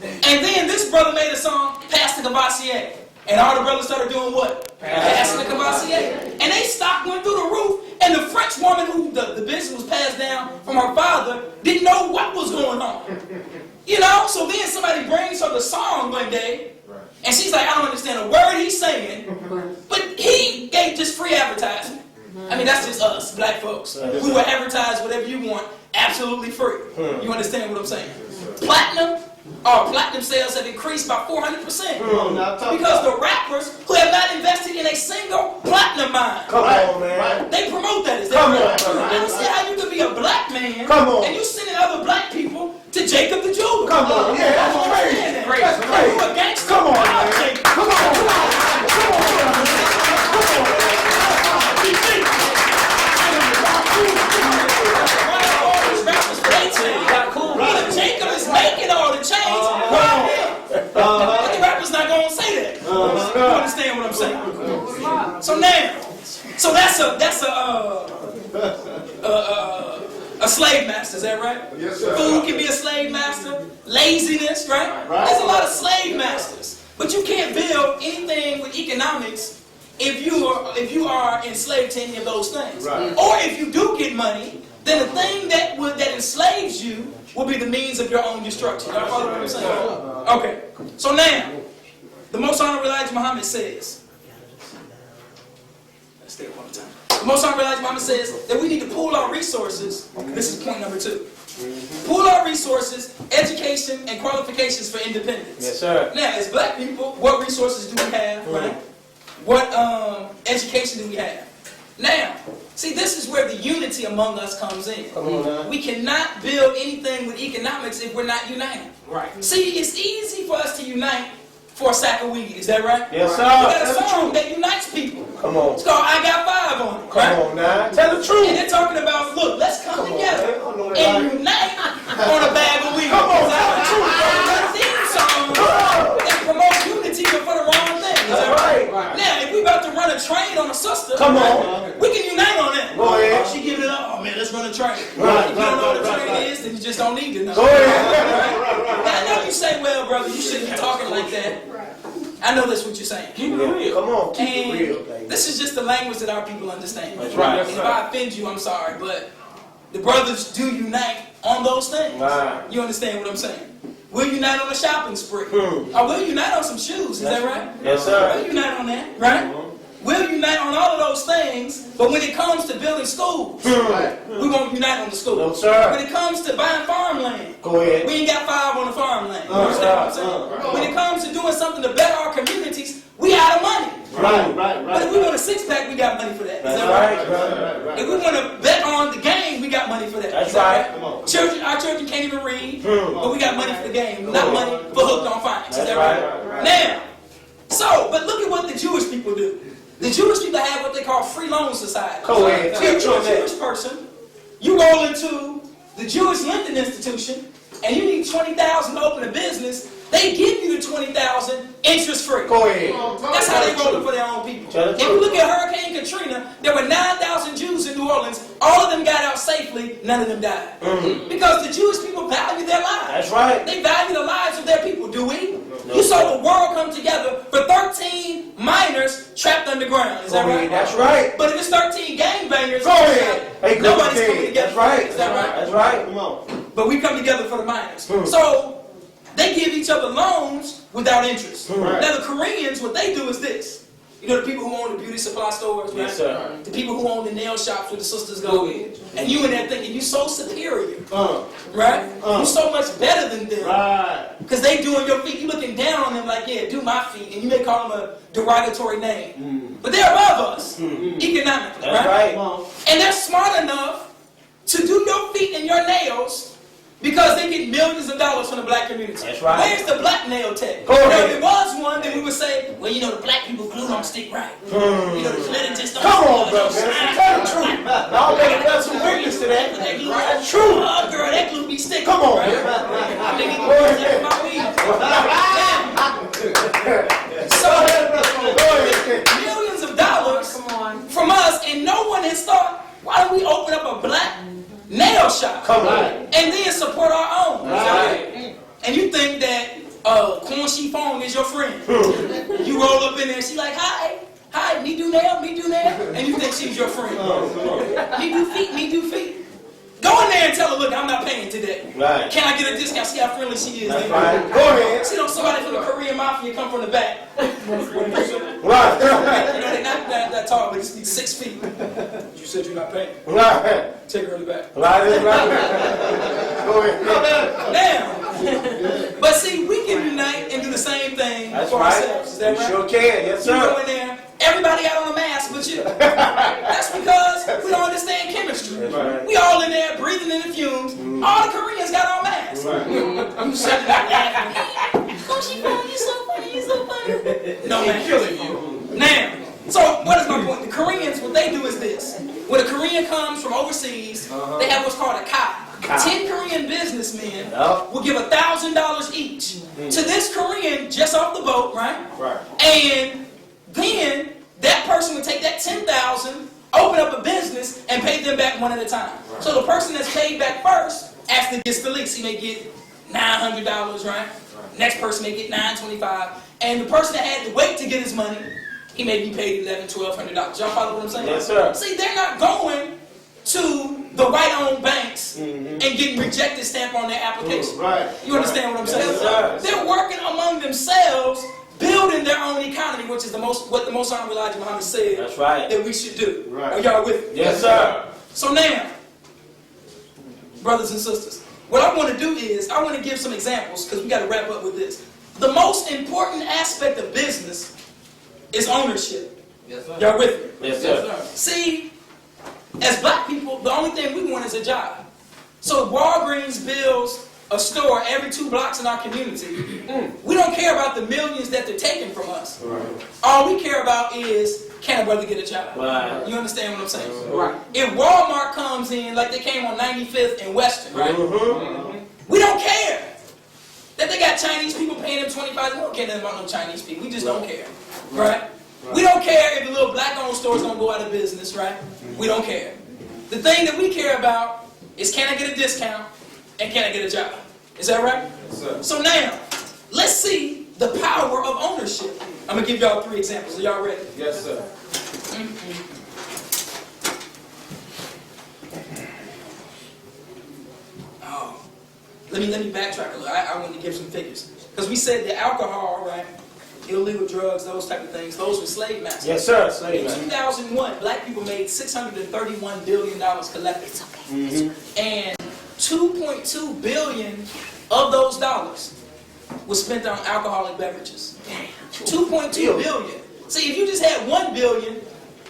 And then this brother made a song, Pass the Cavassier. And all the brothers started doing what? Pass the Cavassier. And they stock went through the roof, and the French woman who the business was passed down from her father didn't know what was going on. You know, so then somebody brings her the song one day, and she's like, I don't understand a word he's saying, but he gave just free advertising. I mean, that's just us, black folks. We will advertise whatever you want, absolutely free. You understand what I'm saying? Platinum sales have increased by 400%. Because the rappers who have not invested in a single platinum mine. Come on, man. They promote that. Is that Come on, right? brother. I don't see how you could be a black man Come on. and you sending other black people to Jacob the Jeweler. Come on. Yeah, that's I don't crazy. understand that. Crazy. That's crazy. You a gangster. Come on, I'll man. take it. Come on. Jacob is making all the change. But the rapper's not gonna say that. You understand what I'm saying? So now, so that's a slave master. Is that right? Yes, sir. Food can be a slave master. Laziness, right? There's a lot of slave masters. But you can't build anything with economics if you are enslaved to any of those things. Right. Or if you do get money, then the thing that enslaves you will be the means of your own destruction. Y'all follow what I'm saying? Okay. So now, the Most Honorable Elijah Muhammad says, let's stay up on the time. The Most Honorable Elijah Muhammad says that we need to pool our resources. This is point number 2. Pool our resources, education, and qualifications for independence. Yes, sir. Now, as black people, what resources do we have, right? What education do we have? Now, see, this is where the unity among us comes in. Come on, man. We cannot build anything with economics if we're not united. Right. See, it's easy for us to unite for a sack of weed. Is that right? Yes, sir. We got Tell a the song truth. that unites people. Come on. It's called I Got 5 on it. Come right? on, now. Tell the And truth. they're talking about, look, let's come Come on, together man. I know that and right. unite on a bag of weed. Come on, It's our tell the theme song that promotes unity but for the wrong thing. Is that That's right? right. Now, if we about to run a train on a sister, Come on. we can unite on that. Go ahead. She giving it up. Oh man, let's run a train. Right, If you don't know what a right, train right. is, then you just don't need to know. Go ahead. Now, I know you say, well, brother, you shouldn't be talking like that. I know that's what you're saying. Keep it real. Come on. Keep it real, And baby. this is just the language that our people understand. That's right. And if I offend you, I'm sorry, but the brothers do unite on those things. Right. You understand what I'm saying? We'll unite on a shopping spree. Hmm. Or we'll unite on some shoes. Is that right? Yes, sir. We'll unite on that, right? We'll unite on all of those things, but when it comes to building schools, we won't unite on the schools. No, sir. When it comes to buying farmland, Go ahead. we ain't got 5 on the farmland. You understand what I'm saying? When it comes to doing something to better our communities, we out of money. Right. But if we want a 6-pack, we got money for that. Is That's that right, right? brother. If we want to bet on the game, we got money for that. That's Is that right. Come on. Children, our children can't even read, but we got money for the game, not money for hooked on finance. Is that That's right? Now, but look at what the Jewish people do. The Jewish people have what they call free loan society. Go ahead. So if Teach you're on a that. Jewish person, you roll into the Jewish lending institution, and you need $20,000 to open a business. They give you the $20,000 interest free. Go ahead. That's how they roll it for their own people. Tell the If you truth. look at Hurricane Katrina, there were 9,000 Jews in New Orleans all of them got out safely, none of them died. Because the Jewish people value their lives. That's right. They value the lives of their people, do we? You saw the world come together for 13 minors trapped underground. Is that right? That's right. But if it's 13 gangbangers, Go ahead. Hey, nobody's coming together. That's right. Is that right? That's right. Come on. But we come together for the minors. So they give each other loans without interest. Right. Now the Koreans, what they do is this. You know the people who own the beauty supply stores, right? Yes, sir. The people who own the nail shops where the sisters go in. And you in there thinking you so superior, Uh, right? You so much better than them. right. Because they doing your feet. You looking down on them like, yeah, do my feet. And you may call them a derogatory name. But they're above us, economically, That's right. And they're smart enough to do your feet and your nails because they get millions of dollars from the black community. That's right. Where's the black nail tech? Go ahead. Now, if it was one, then we would say, well, you know, the black people glue don't stick right. You know, the glitter just don't Come on, don't brother. slide. Tell the truth. Y'all better got some witness to that. That's true. Oh, girl, that glue be sticking. Come on, right? man. They get Go ahead. glue my weed. So, Go ahead. millions of dollars from us, and no one has thought, why don't we open up a black nail shop Come on. and then support our own? Right. And you think that Quan Chi Fong is your friend. You roll up in there, she like, hi, me do nail, and you think she's your friend. Me do feet. Go in there and tell her, look, I'm not paying today. Right. Can I get a discount? See how friendly she is. That's nigga. right. Go ahead. See, somebody from the Korean Mafia come from the back. Right. You know, they're not that tall, but he's 6 feet. You said you're not paying. Right. Take her in the back. Right. Go ahead. Now, but see, we can unite and do the same thing That's for right. ourselves. Is that You right? sure can. Yes, You go sir. in there, everybody got on a mask but you. That's because we don't understand chemistry. Right. We all in there breathing in the fumes. All the Koreans got on masks. You sitting there laughing. Oh, you so funny, you so funny. No man, killing you. Now, so what is my point? The Koreans, what they do is this. When a Korean comes from overseas, they have what's called a kai. 10 Korean businessmen will give $1,000 each to this Korean just off the boat, right? Right. And then that person would take that $10,000, open up a business, and pay them back one at a time. Right. So the person that's paid back first actually gets the least. He may get $900, right? Next person may get $925, and the person that had to wait to get his money, he may be paid $1,100, $1,200. Y'all follow what I'm saying? Yes, sir. See, they're not going to the white-owned banks and getting rejected stamp on their application. Right. You understand what I'm saying? Yes, sir. They're working among themselves, building their own economy, which is what the Most Honorable Elijah Muhammad said That's right. that we should do. Right. Are y'all with me? Yes, sir. So now, brothers and sisters, what I want to do is I want to give some examples because we got to wrap up with this. The most important aspect of business is ownership. Yes, sir. Y'all with me? Yes, sir. See, as black people, the only thing we want is a job. So if Walgreens builds a store every 2 blocks in our community, we don't care about the millions that they're taking from us. Right. All we care about is, can a brother get a job? Right. You understand what I'm saying? Right. If Walmart comes in, like they came on 95th and Western, right? We don't care that they got Chinese people paying them $25. We don't care nothing about no Chinese people. We just don't care, right? We don't care if the little black-owned stores don't go out of business, right? We don't care. The thing that we care about is, can I get a discount and can I get a job? Is that right? Yes, sir. So now, let's see the power of ownership. I'm going to give y'all 3 examples. Are y'all ready? Yes, sir. Oh, let me backtrack a little. I want to give some figures. Because we said that alcohol, right, illegal drugs, those type of things, those were slave masters. Yes, sir. Slave In man. 2001, black people made $631 billion collectively. And 2.2 billion of those dollars was spent on alcoholic beverages. 2.2 billion. See, if you just had 1 billion,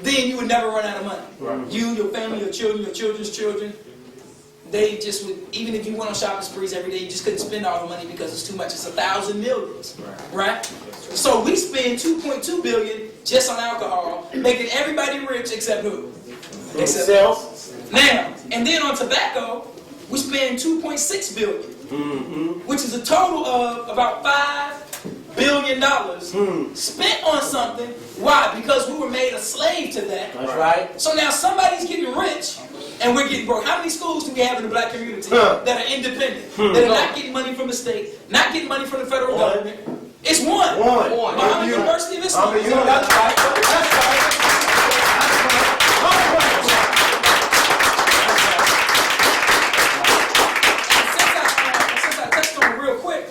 then you would never run out of money. Right. You, your family, your children, your children's children, they just would, even if you went on shopping sprees every day, you just couldn't spend all the money because it's too much. It's 1,000 millions, right? So we spend 2.2 billion just on alcohol, making everybody rich except who? Except Sales. now, and then on tobacco, we spend 2.6 billion, which is a total of about $5 billion spent on something. Why? Because we were made a slave to that. That's right. So now somebody's getting rich and we're getting broke. How many schools do we have in the black community Huh. that are independent, that are not getting money from the state, not getting money from the federal government? It's one. One. Muhammad University of Islam. That's right. That's right. Since I touched on it real quick,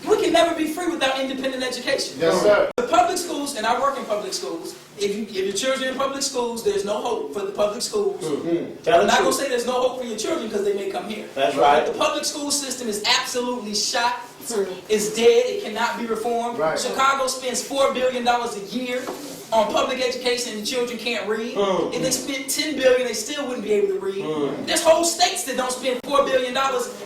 we can never be free without independent education. Yes, sir. The public schools, and I work in public schools, if your children are in public schools, there's no hope for the public schools. Tell I'm the not going to truth. say there's no hope for your children because they may come here. That's right. The public school system is absolutely shot. It's dead. It cannot be reformed. Right. Chicago spends $4 billion a year on public education and the children can't read. If they spent $10 billion, they still wouldn't be able to read. There's whole states that don't spend $4 billion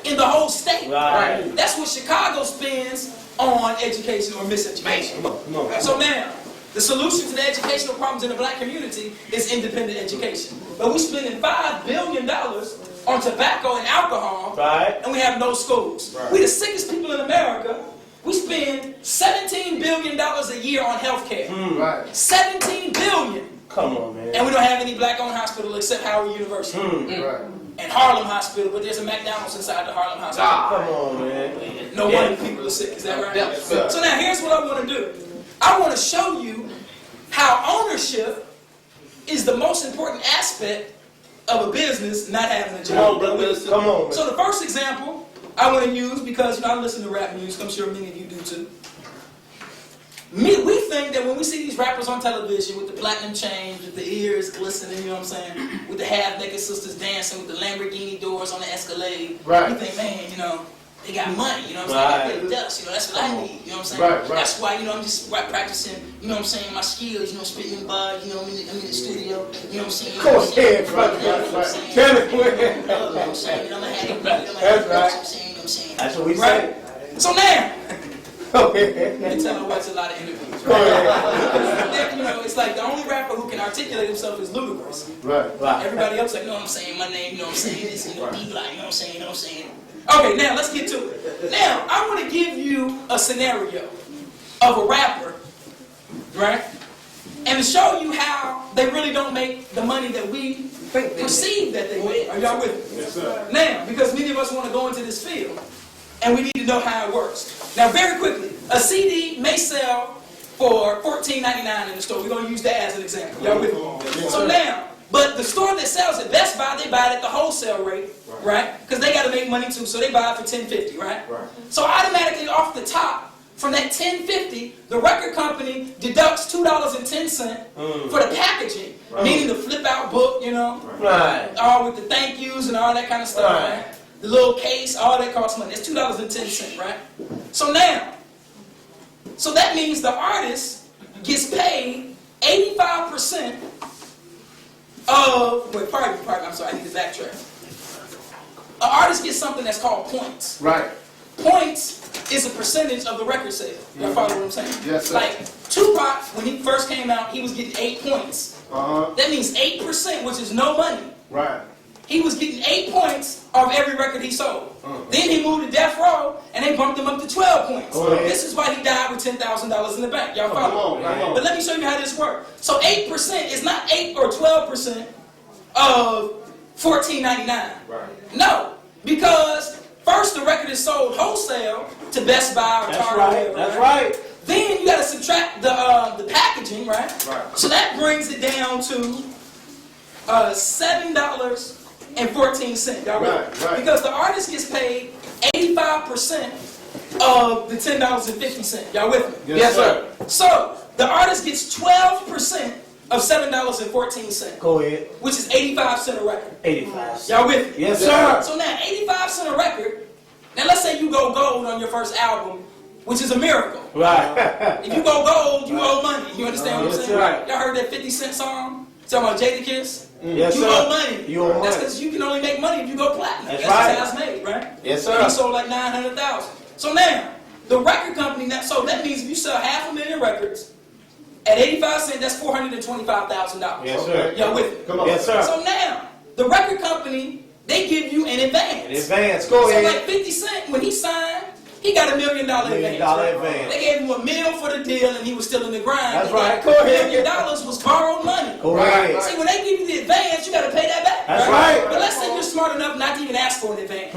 in the whole state. Right. That's what Chicago spends on education or miseducation. Come on. So now, the solution to the educational problems in the black community is independent education. But we're spending $5 billion on tobacco and alcohol, Right. and we have no schools. We're the sickest people in America. We spend $17 billion a year on health care. Right. $17 billion. Come on, man. And we don't have any black-owned hospital except Howard University. Right. And Harlem Hospital, but there's a McDonald's inside the Harlem Hospital. Come on, man. No wonder people are sick, is that right? Yeah, sir. So now here's what I want to do. I want to show you how ownership is the most important aspect of a business not having a job. Come on, brother. Come on, man. So the first example I want to use, because I listen to rap music, I'm sure many of you do too. We think that when we see these rappers on television with the platinum chains, with the ears glistening, you know what I'm saying, with the half-naked sisters dancing, with the Lamborghini doors on the Escalade, Right. we think, man, you know, they got money, you know what I'm saying? They play the dust, you know, that's what I need, you know what I'm saying? Right, right. That's why, you know, I'm just practicing, you know what I'm saying, my skills, you know, spitting bars, you know, I'm in the studio, you know what I'm saying? Go ahead, brother. You know what I'm Right. saying? Tell it, You know what I'm saying? I'm a happy brother, That's right. you know what I'm saying? That's what we Right? say. So now, Okay. you tell me watch a lot of interviews, Go right? ahead. You know, it's like the only rapper who can articulate himself is Ludacris. Right. Right. Everybody else like, you know what I'm saying, my name, you know what I'm saying, this, you know, D-Block, you know what I'm saying, you know what I'm saying. Okay, now let's get to it. Now, I want to give you a scenario of a rapper, right? And to show you how they really don't make the money that we perceive that they make. Are y'all with me? Yes, sir. Now, because many of us want to go into this field, and we need to know how it works. Now, very quickly, a CD may sell for $14.99 in the store. We're going to use that as an example. Y'all with me? So now, but the store that sells it, Best Buy, they buy it at the wholesale rate, right? Because they got to make money too, so they buy it for $10.50, right? Right. So automatically off the top, from that $10.50, the record company deducts $2.10 for the packaging, meaning the flip out book, you know, Right. all with the thank yous and all that kind of stuff, Right. right? The little case, all that costs money. It's $2.10, right? So now, so that means the artist gets paid 85% of, wait, pardon, I'm sorry, I need to backtrack. An artist gets something that's called points. Right. Points is a percentage of the record sale. Y'all follow what I'm saying? Yes, sir. Like, Tupac, when he first came out, he was getting 8 points. That means 8%, which is no money. Right. He was getting 8 points of every record he sold. Then he moved to Death Row, and they bumped him up to 12 points. Go ahead. This is why he died with $10,000 in the bank. Y'all follow? Come on. But let me show you how this works. So 8% is not 8 or 12% of $14.99. Right. No, because first the record is sold wholesale to Best Buy or That's Target. right. whatever, That's right. Then you got to subtract the packaging, right? Right. So that brings it down to $7.14. Y'all Right, right. Because the artist gets paid 85% of the $10.50. Y'all with me? Yes, sir. So the artist gets 12% of $7.14, Go ahead. which is 85 cents a record. 85. Y'all with me? Yes, sir. So now 85 cents a record. Now let's say you go gold on your first album, which is a miracle. Right. If you go gold, you owe money. You understand what I'm Yes, saying? right. Y'all heard that 50 Cent song? Talking about Jadakiss? Yes, You sir. owe money. You owe That's money. because you can only make money if you go platinum. That's That's right. how it's made, right? Yes, And he sir. sold like 900,000. So now, the record company, so that means if you sell 500,000 records, at 85 cents, that's $425,000. Yes, sir. Y'all with me? Come on. Yes, sir. So now, the record company, they give you an advance. In advance. Go So ahead. like 50 Cent, when he signed, he got $1 million $1 million advance. advance. They gave him $1 million for the deal, and he was still in the grind. That's And right. that Go ahead. $1 million was borrowed money. Go ahead. See, when they give you the advance, you got to pay that back. That's right. But let's say you're smart enough not to even ask for an advance.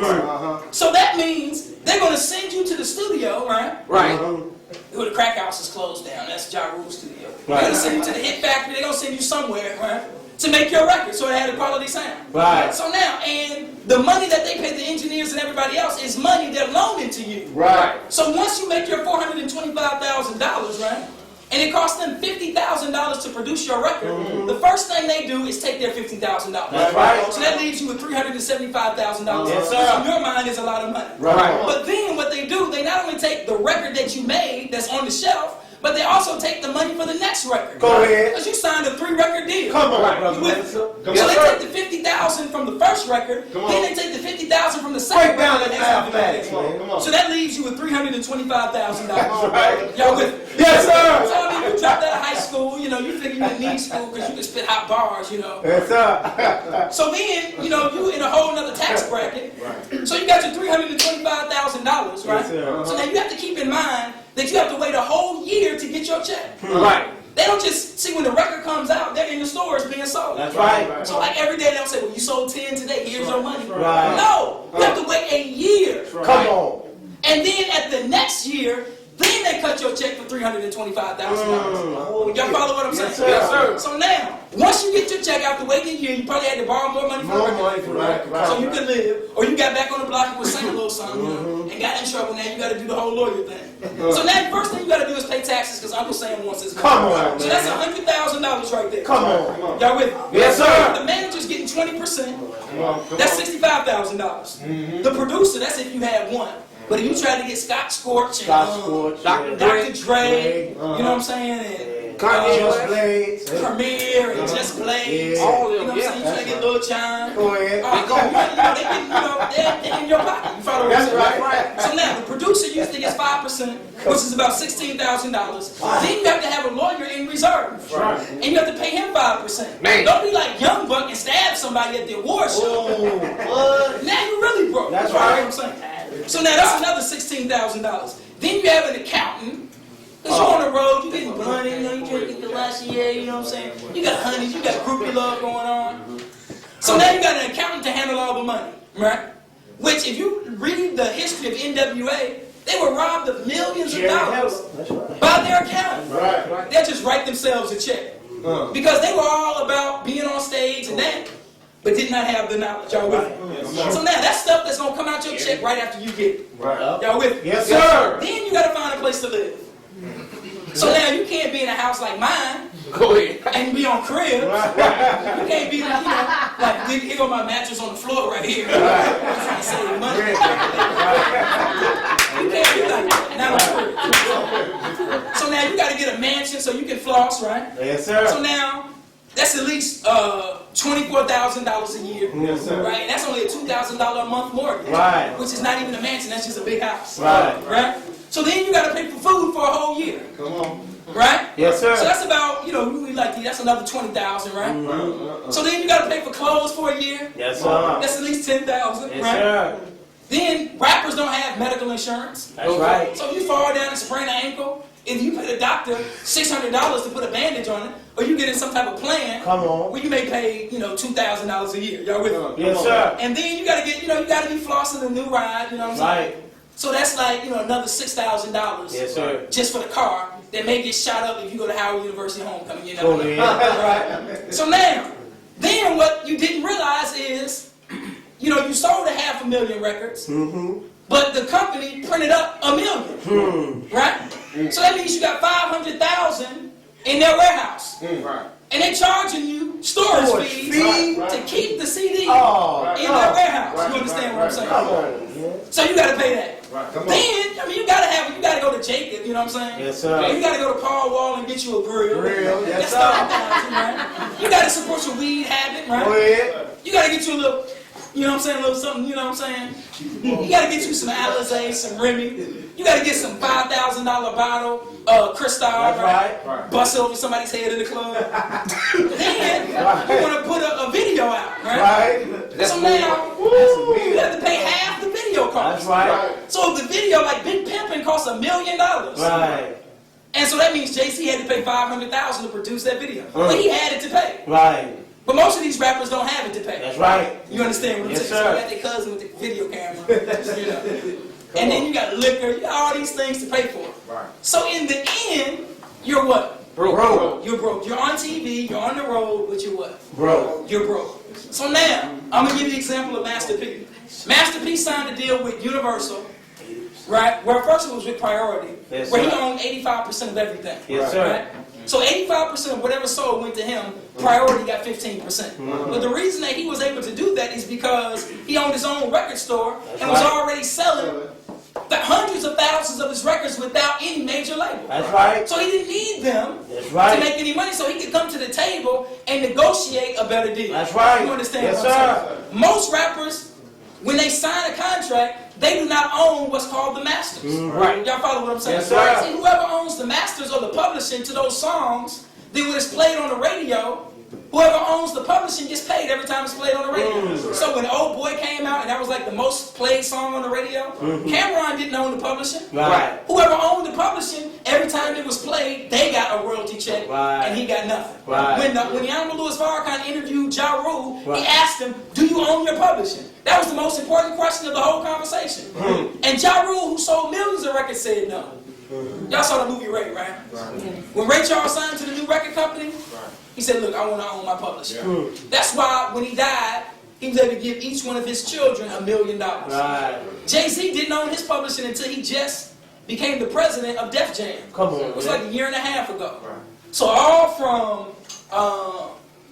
So that means they're going to send you to the studio, right? Right. Well, the crack house is closed down. That's Ja Rule's studio. Right. They're going to send you to the hit factory. They're going to send you somewhere, right? To make your record so it had a quality sound. Right. So now, and the money that they pay the engineers and everybody else is money they're loaning to you. Right. So once you make your $425,000, right? And it costs them $50,000 to produce your record. The first thing they do is take their $50,000. That's right. So that leaves you with $375,000. Yes, sir. Which in your mind is a lot of money. Right. But then what they do, they not only take the record that you made that's on the shelf, but they also take the money for the next record. Go ahead. Because you signed a 3-record deal. Come on, brother. You with me? Come So on. they take the $50,000 from the first record, then they take the $50,000 from the second Break down record. that mathematics, man. Come on. So that leaves you with $325,000. Right. Y'all with me? Yes, sir. So I mean, you dropped out of high school, you know, you figure you didn't need school because you can spit hot bars, you know. Yes, sir. So then, you know, you in a whole nother tax bracket. So you got your $325,000, right? Yes, sir. So now you have to keep in mind that you have to wait a whole year to get your check. Right. They don't just see when the record comes out, they're in the stores being sold. That's right. So like every day they'll say, well, you sold 10 today, here's your money. Right. No, you have to wait a year. Come on. And then at the next year, then they cut your check for $325,000. Y'all follow what I'm saying? Yes, sir. So now, once you get your check after waiting a year, you probably had to borrow more money for the More record. money for that. So you could live, or you got back on the block and was saying a little something, you know, and got in trouble. Now you got to do the whole lawyer thing. So now the first thing you got to do is pay taxes because Uncle Sam wants his money. Come on, So man. that's $100,000 right there. Come on. Y'all with me? Yes, sir. The manager's getting 20%. That's $65,000. The producer, that's if you had one. But if you try to get Scott Scorch and Dr. Dre, you know what I'm saying, and Just Blades. Premier and Just Blaze, Yeah. you know what I'm saying, you try to get Lil Jon. Go ahead. They in your pocket. You follow what I'm That's saying? right. So now the producer usually gets 5%, which is about $16,000. Then you have to have a lawyer in reserve, and you have to pay him 5%. Man. Don't be like Young Buck and stab somebody at the award show. What? Now you really broke. That's You follow right. what I'm saying? So now that's another $16,000. Then you have an accountant. Because you're on the road, you getting blunted, you know, you drinking Galatier, you know what I'm saying? You got honeys, you got groupie love going on. So now you got an accountant to handle all the money, right? Which, if you read the history of NWA, they were robbed of millions of dollars by their accountant. Right. They'll just write themselves a check. Because they were all about being on stage and that, but did not have the knowledge. Y'all with me? So now that's stuff that's going to come out your check right after you get it. Right. Y'all with me? Yes, sir. Then you got to find a place to live. So now you can't be in a house like mine Go ahead. and be on crib. You can't be, you know, like, here go my mattress on the floor right here. I'm trying to save money. You can't be like that. Not on crib. So now you got to get a mansion so you can floss, right? Yes, So sir. now that's at least $24,000 a year. Yes, sir. Right? And that's only a $2,000 a month mortgage. Right. Which is not even a mansion, that's just a big house. Right. Right? So then you got to pay for food for a whole year. Come on. Right? Yes, sir. So that's about, you know, we like that's another 20,000, right? So then you got to pay for clothes for a year. Yes, sir. That's at least 10,000, Yes, right? sir. Then rappers don't have medical insurance. That's right. So if you fall down and sprain an ankle, if you pay the doctor $600 to put a bandage on it, or you get in some type of plan, Come on. where you may pay, you know, $2,000 a year. Y'all with me? Yes, sir. And then you got to get, you know, you got to be flossing a new ride. You know what I'm saying? Right. So that's like, you know, another $6,000 Yes, sir. just for the car that may get shot up if you go to Howard University homecoming. You Go know. ahead. Right? So now, then what you didn't realize is, you know, you sold 500,000 records, but the company printed up 1 million, right? So that means you got 500,000 in their warehouse, and they charging you storage fees to keep the CD Oh, in their warehouse. You understand what I'm saying? come on, man. So you got to pay that. Come on. Then, I mean, you gotta go to Jacob, you know what I'm saying? Yes, sir. You gotta go to Paul Wall and get you a grill. Grill, That's yes, $30,000, right? You gotta support your weed habit, right? Go ahead. You gotta get you a little, you know what I'm saying, a little something, you know what I'm saying? You gotta get you some Alizé, some Remy. You gotta get some $5,000 bottle Cristal, That's right? right. Bust it over somebody's head in the club. Then you wanna put a video out, right? Right. So now, you have to pay half the video cost. That's right. So if the video, like Big Pimpin', costs $1 million. Right. And so that means JC had to pay $500,000 to produce that video. But he had it to pay. Right. But most of these rappers don't have it to pay. That's right. You understand what I'm Yes, saying? So sir. you got their cousin with the video camera. You know. And then you got liquor, you got all these things to pay for. Right. So in the end, you're what? Bro. You're broke. You're on TV, you're on the road, but you're what? Bro. You're broke. So now, I'm going to give you an example of Master P. Master P signed a deal with Universal, right? Where first it was with Priority, Yes, where he sir. owned 85% of everything. Yes, sir. Right? So 85% of whatever sold went to him, Priority got 15%. But the reason that he was able to do that is because he owned his own record store and was right. already selling the hundreds of thousands of his records without any major label. That's right. So he didn't need them That's right. to make any money, so he could come to the table and negotiate a better deal. That's right. You understand Yes, what I'm sir. saying? Most rappers, when they sign a contract, they do not own what's called the masters. Right. Y'all follow what I'm saying? Yes, sir. See, whoever owns the masters or the publishing to those songs, then when it's played on the radio, whoever owns the publishing gets paid every time it's played on the radio. So when Old Boy came out and that was like the most played song on the radio, Cameron didn't own the publishing. Right. Whoever owned the publishing, every time it was played, they got a royalty check, Right. and he got nothing. Right. When the Honorable Louis Farrakhan interviewed Ja Rule, Right. he asked him, "Do you own your publishing?" That was the most important question of the whole conversation. And Ja Rule, who sold millions of records, said no. Y'all saw the movie Ray, right? When Ray Charles signed to the new record company, he said, "Look, I want to own my publishing." That's why when he died, he was able to give each one of his children $1 million. Right. Jay-Z didn't own his publishing until he just became the president of Def Jam. Come on, It was man. like a year and a half ago. So all from,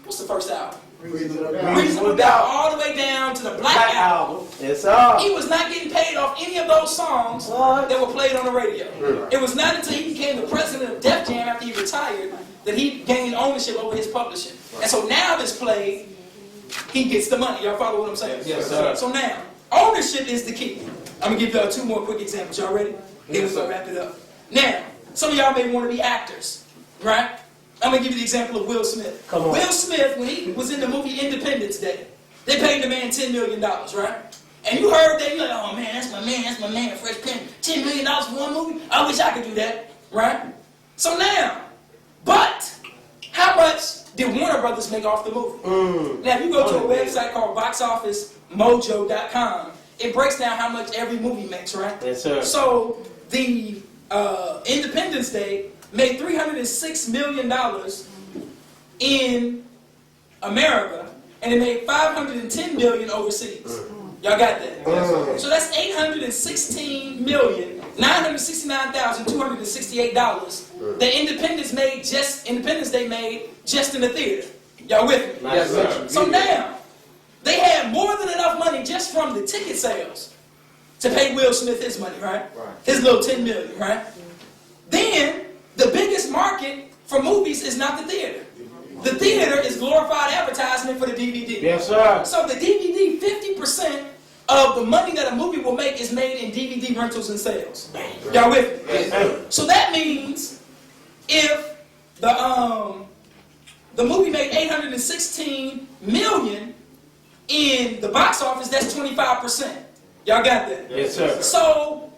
what's the first album? Reasonable Doubt, all the way down to the Black Album. Yes, sir. He was not getting paid off any of those songs What? that were played on the radio. It was not until he became the president of Def Jam after he retired that he gained ownership over his publishing. And so now that's played, he gets the money. Y'all follow what I'm saying? Yes, sir. So now, ownership is the key. I'm going to give y'all two more quick examples. Y'all ready? Then we're going to wrap it up. Now, some of y'all may want to be actors, right? I'm going to give you the example of Will Smith. Come on. Will Smith, when he was in the movie Independence Day, they paid the man $10 million, right? And you heard that, you're like, "Oh man, that's my man, Fresh Prince. $10 million for one movie? I wish I could do that," right? So now, but how much did Warner Brothers make off the movie? Now, if you go to a website called boxofficemojo.com, it breaks down how much every movie makes, right? Yes, sir. So the Independence Day made $306 million in America, and it made $510 million overseas. Y'all got that? So that's $816,969,268 that Independence Day made just in the theater. Y'all with me? Yes, sir. So now, they had more than enough money just from the ticket sales to pay Will Smith his money, right? His little $10 million, right? Then, the biggest market for movies is not the theater. The theater is glorified advertisement for the DVD. Yes, sir. So the DVD, 50% of the money that a movie will make is made in DVD rentals and sales. Y'all with me? Yes, sir. So that means if the movie made $816 million in the box office, that's 25%. Y'all got that? Yes, sir. So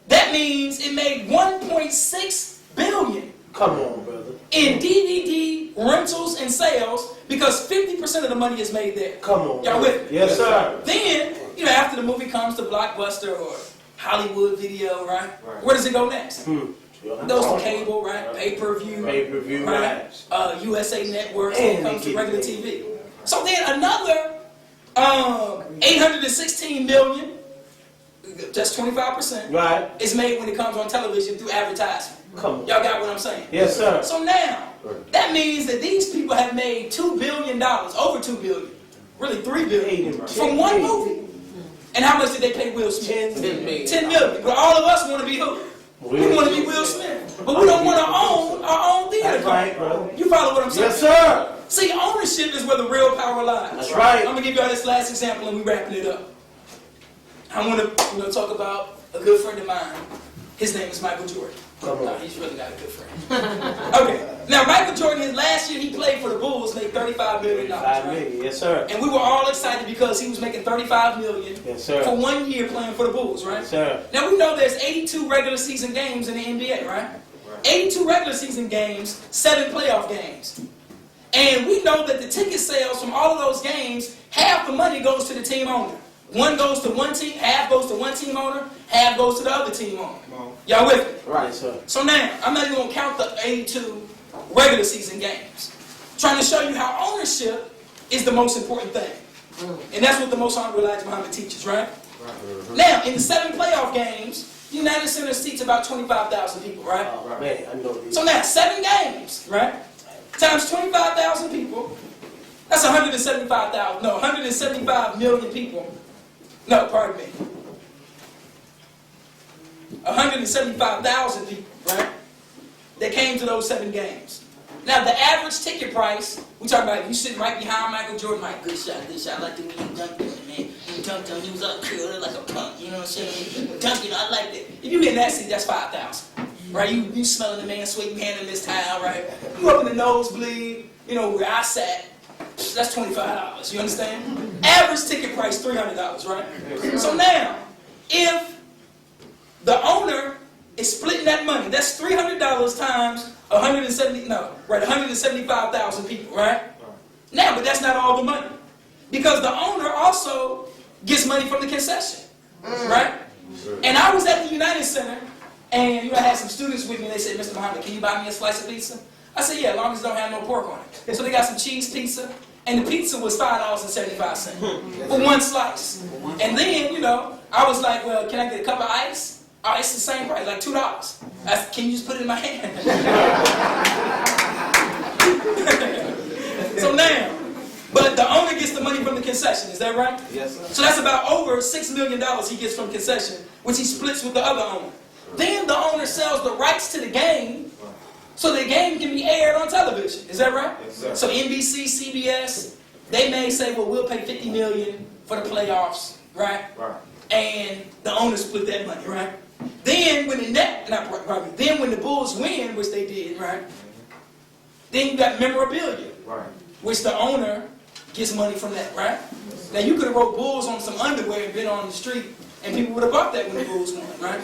that means it made $1.6 billion Come on, brother. in DVD rentals and sales because 50% of the money is made there. Come on. Y'all with me? Yes, sir. Then, after the movie comes to Blockbuster or Hollywood Video, right? Where does it go next? It goes to cable, right? Pay-per-view. Pay-per-view, right? right. USA Network, And and it comes they to get regular paid. TV. So then another $816 million, just 25%, Right. is made when it comes on television through advertisement. Come on. Y'all got what I'm saying? Yes, sir. So now, that means that these people have made $2 billion, over $2 billion, really $3 billion, from one movie. And how much did they pay Will Smith? $10 million. But all of us want to be who? We want to be Will Smith. But we don't want to own our own theater. That's right, brother. You follow what I'm saying? Yes, sir. See, ownership is where the real power lies. That's right. I'm going to give y'all this last example and we wrapping it up. I want to talk about a good friend of mine. His name is Michael Jordan. Come on. No, he's really not a good friend. Okay. Now, Michael Jordan, last year he played for the Bulls, made $35 million. 5 Right? million. Yes, sir. And we were all excited because he was making $35 million Yes, sir. for 1 year playing for the Bulls, right? Yes, sir. Now, we know there's 82 regular season games in the NBA, right? 82 regular season games, 7 playoff games. And we know that the ticket sales from all of those games, half the money goes to the team owner. One goes to one team, half goes to one team owner, half goes to the other team owner. Y'all with me? Right, sir. So now, I'm not even going to count the 82 regular season games. I'm trying to show you how ownership is the most important thing. And that's what the Most Honorable Elijah Muhammad teaches, right? Now, in the 7 playoff games, the United Center seats about 25,000 people, right? Man, I know this. So now, 7 games, right? Times 25,000 people, that's 175,000, no, 175 million people. No, pardon me. 175,000 people, right? That came to those 7 games. Now, the average ticket price, we talking about you sitting right behind Michael Jordan, like, good shot, I like the way he dunked on it, man. He dunked on, he was up curled like a punk, you know what I'm saying? Dunking, I like that. If you in that seat, that's 5,000, right? You smelling the man sweat, you handing him his towel, right? You up in the nosebleed, you know, where I sat, that's $25, you understand? Average ticket price, $300, right? So now, if the owner is splitting that money, that's $300 times 175,000 people, right? Now, but that's not all the money. Because the owner also gets money from the concession, right? And I was at the United Center, and I had some students with me, and they said, Mr. Muhammad, can you buy me a slice of pizza? I said, yeah, as long as it don't have no pork on it. So they got some cheese pizza, and the pizza was $5.75 for one slice. And then, I was like, well, can I get a cup of ice? Oh, it's the same price, like $2. I said, can you just put it in my hand? So now, but the owner gets the money from the concession, is that right? Yes, sir. So that's about over $6 million he gets from concession, which he splits with the other owner. Then the owner sells the rights to the game, so the game can be aired on television, is that right? Yes, sir. So NBC, CBS, they may say, well, we'll pay $50 million for the playoffs, right? Right. And the owner split that money, right? Then when the Bulls win, which they did, right? Then you got memorabilia, Right. which the owner gets money from that, right? Now you could have wrote Bulls on some underwear and been on the street, and people would have bought that when the Bulls won, right?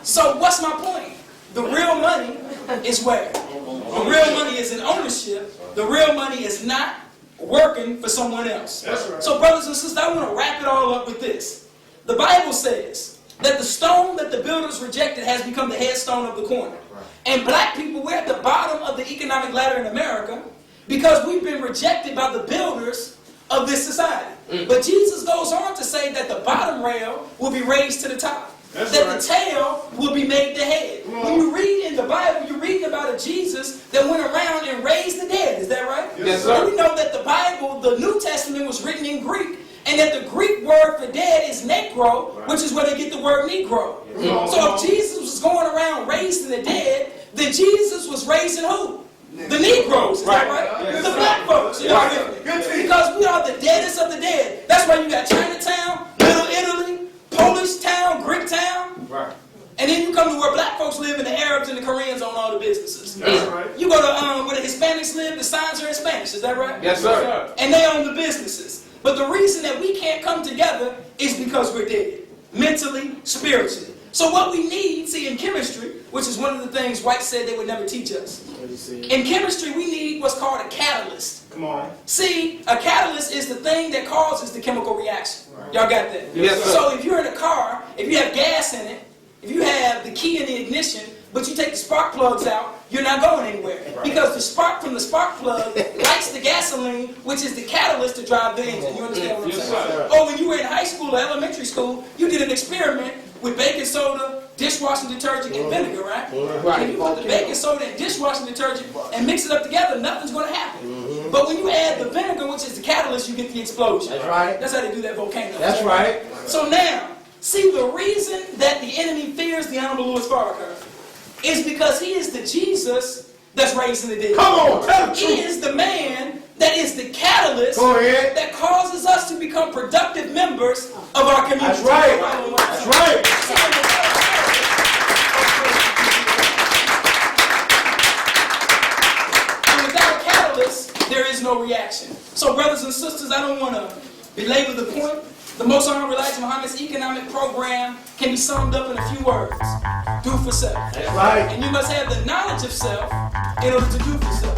So what's my point? The real money is where? The real money is in ownership. The real money is not working for someone else. That's right. So brothers and sisters, I want to wrap it all up with this. The Bible says that the stone that the builders rejected has become the headstone of the corner. Right. And black people, we're at the bottom of the economic ladder in America because we've been rejected by the builders of this society. But Jesus goes on to say that the bottom rail will be raised to the top. That's that right. the tail will be made the head. When you read in the Bible, you're reading about a Jesus that went around and raised the dead. Is that right? Yes, sir. And we know that the Bible, the New Testament, was written in Greek. And that the Greek word for dead is necro, which is where they get the word Negro. So if Jesus was going around raising the dead, then Jesus was raising who? The Negroes, is that right? Yes, The sir. black folks, you know what I mean? Good team. Because we are the deadest of the dead. That's why you got Chinatown, Little Italy, Polish town, Greek town. Right. And then you come to where black folks live and the Arabs and the Koreans own all the businesses. That's right. You go to where the Hispanics live, the signs are in Spanish, is that right? Yes, sir. And they own the businesses. But the reason that we can't come together is because we're dead. Mentally, spiritually. So what we need, see, in chemistry, which is one of the things White said they would never teach us. In chemistry, we need what's called a catalyst. Come on. See, a catalyst is the thing that causes the chemical reaction. Y'all got that? Yes, sir. So if you're in a car, if you have gas in it, if you have the key in the ignition, but you take the spark plugs out, you're not going anywhere. Because the spark from the spark plug lights the gasoline, which is the catalyst to drive the engine. You understand what I'm saying? sir. Or when you were in high school or elementary school, you did an experiment with baking soda, dishwashing detergent, and vinegar, right? Right. And if you put the baking soda and dishwashing detergent and mix it up together, nothing's going to happen. But when you add the vinegar, which is the catalyst, you get the explosion. That's right. That's how they do that volcano. That's right. So now, see, the reason that the enemy fears the Honorable Louis Farrakhan is because he is the Jesus that's raising the dead. Come on, tell the He truth. is the man that is the catalyst Go ahead. that causes us to become productive members of our community. That's right. That's right. And without a catalyst, there is no reaction. So brothers and sisters, I don't want to belabor the point, The Most Honorable Elijah Muhammad's economic program can be summed up in a few words. Do for self. That's right. And you must have the knowledge of self in order to do for self.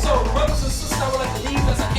So, brothers and sisters, I would like to leave as a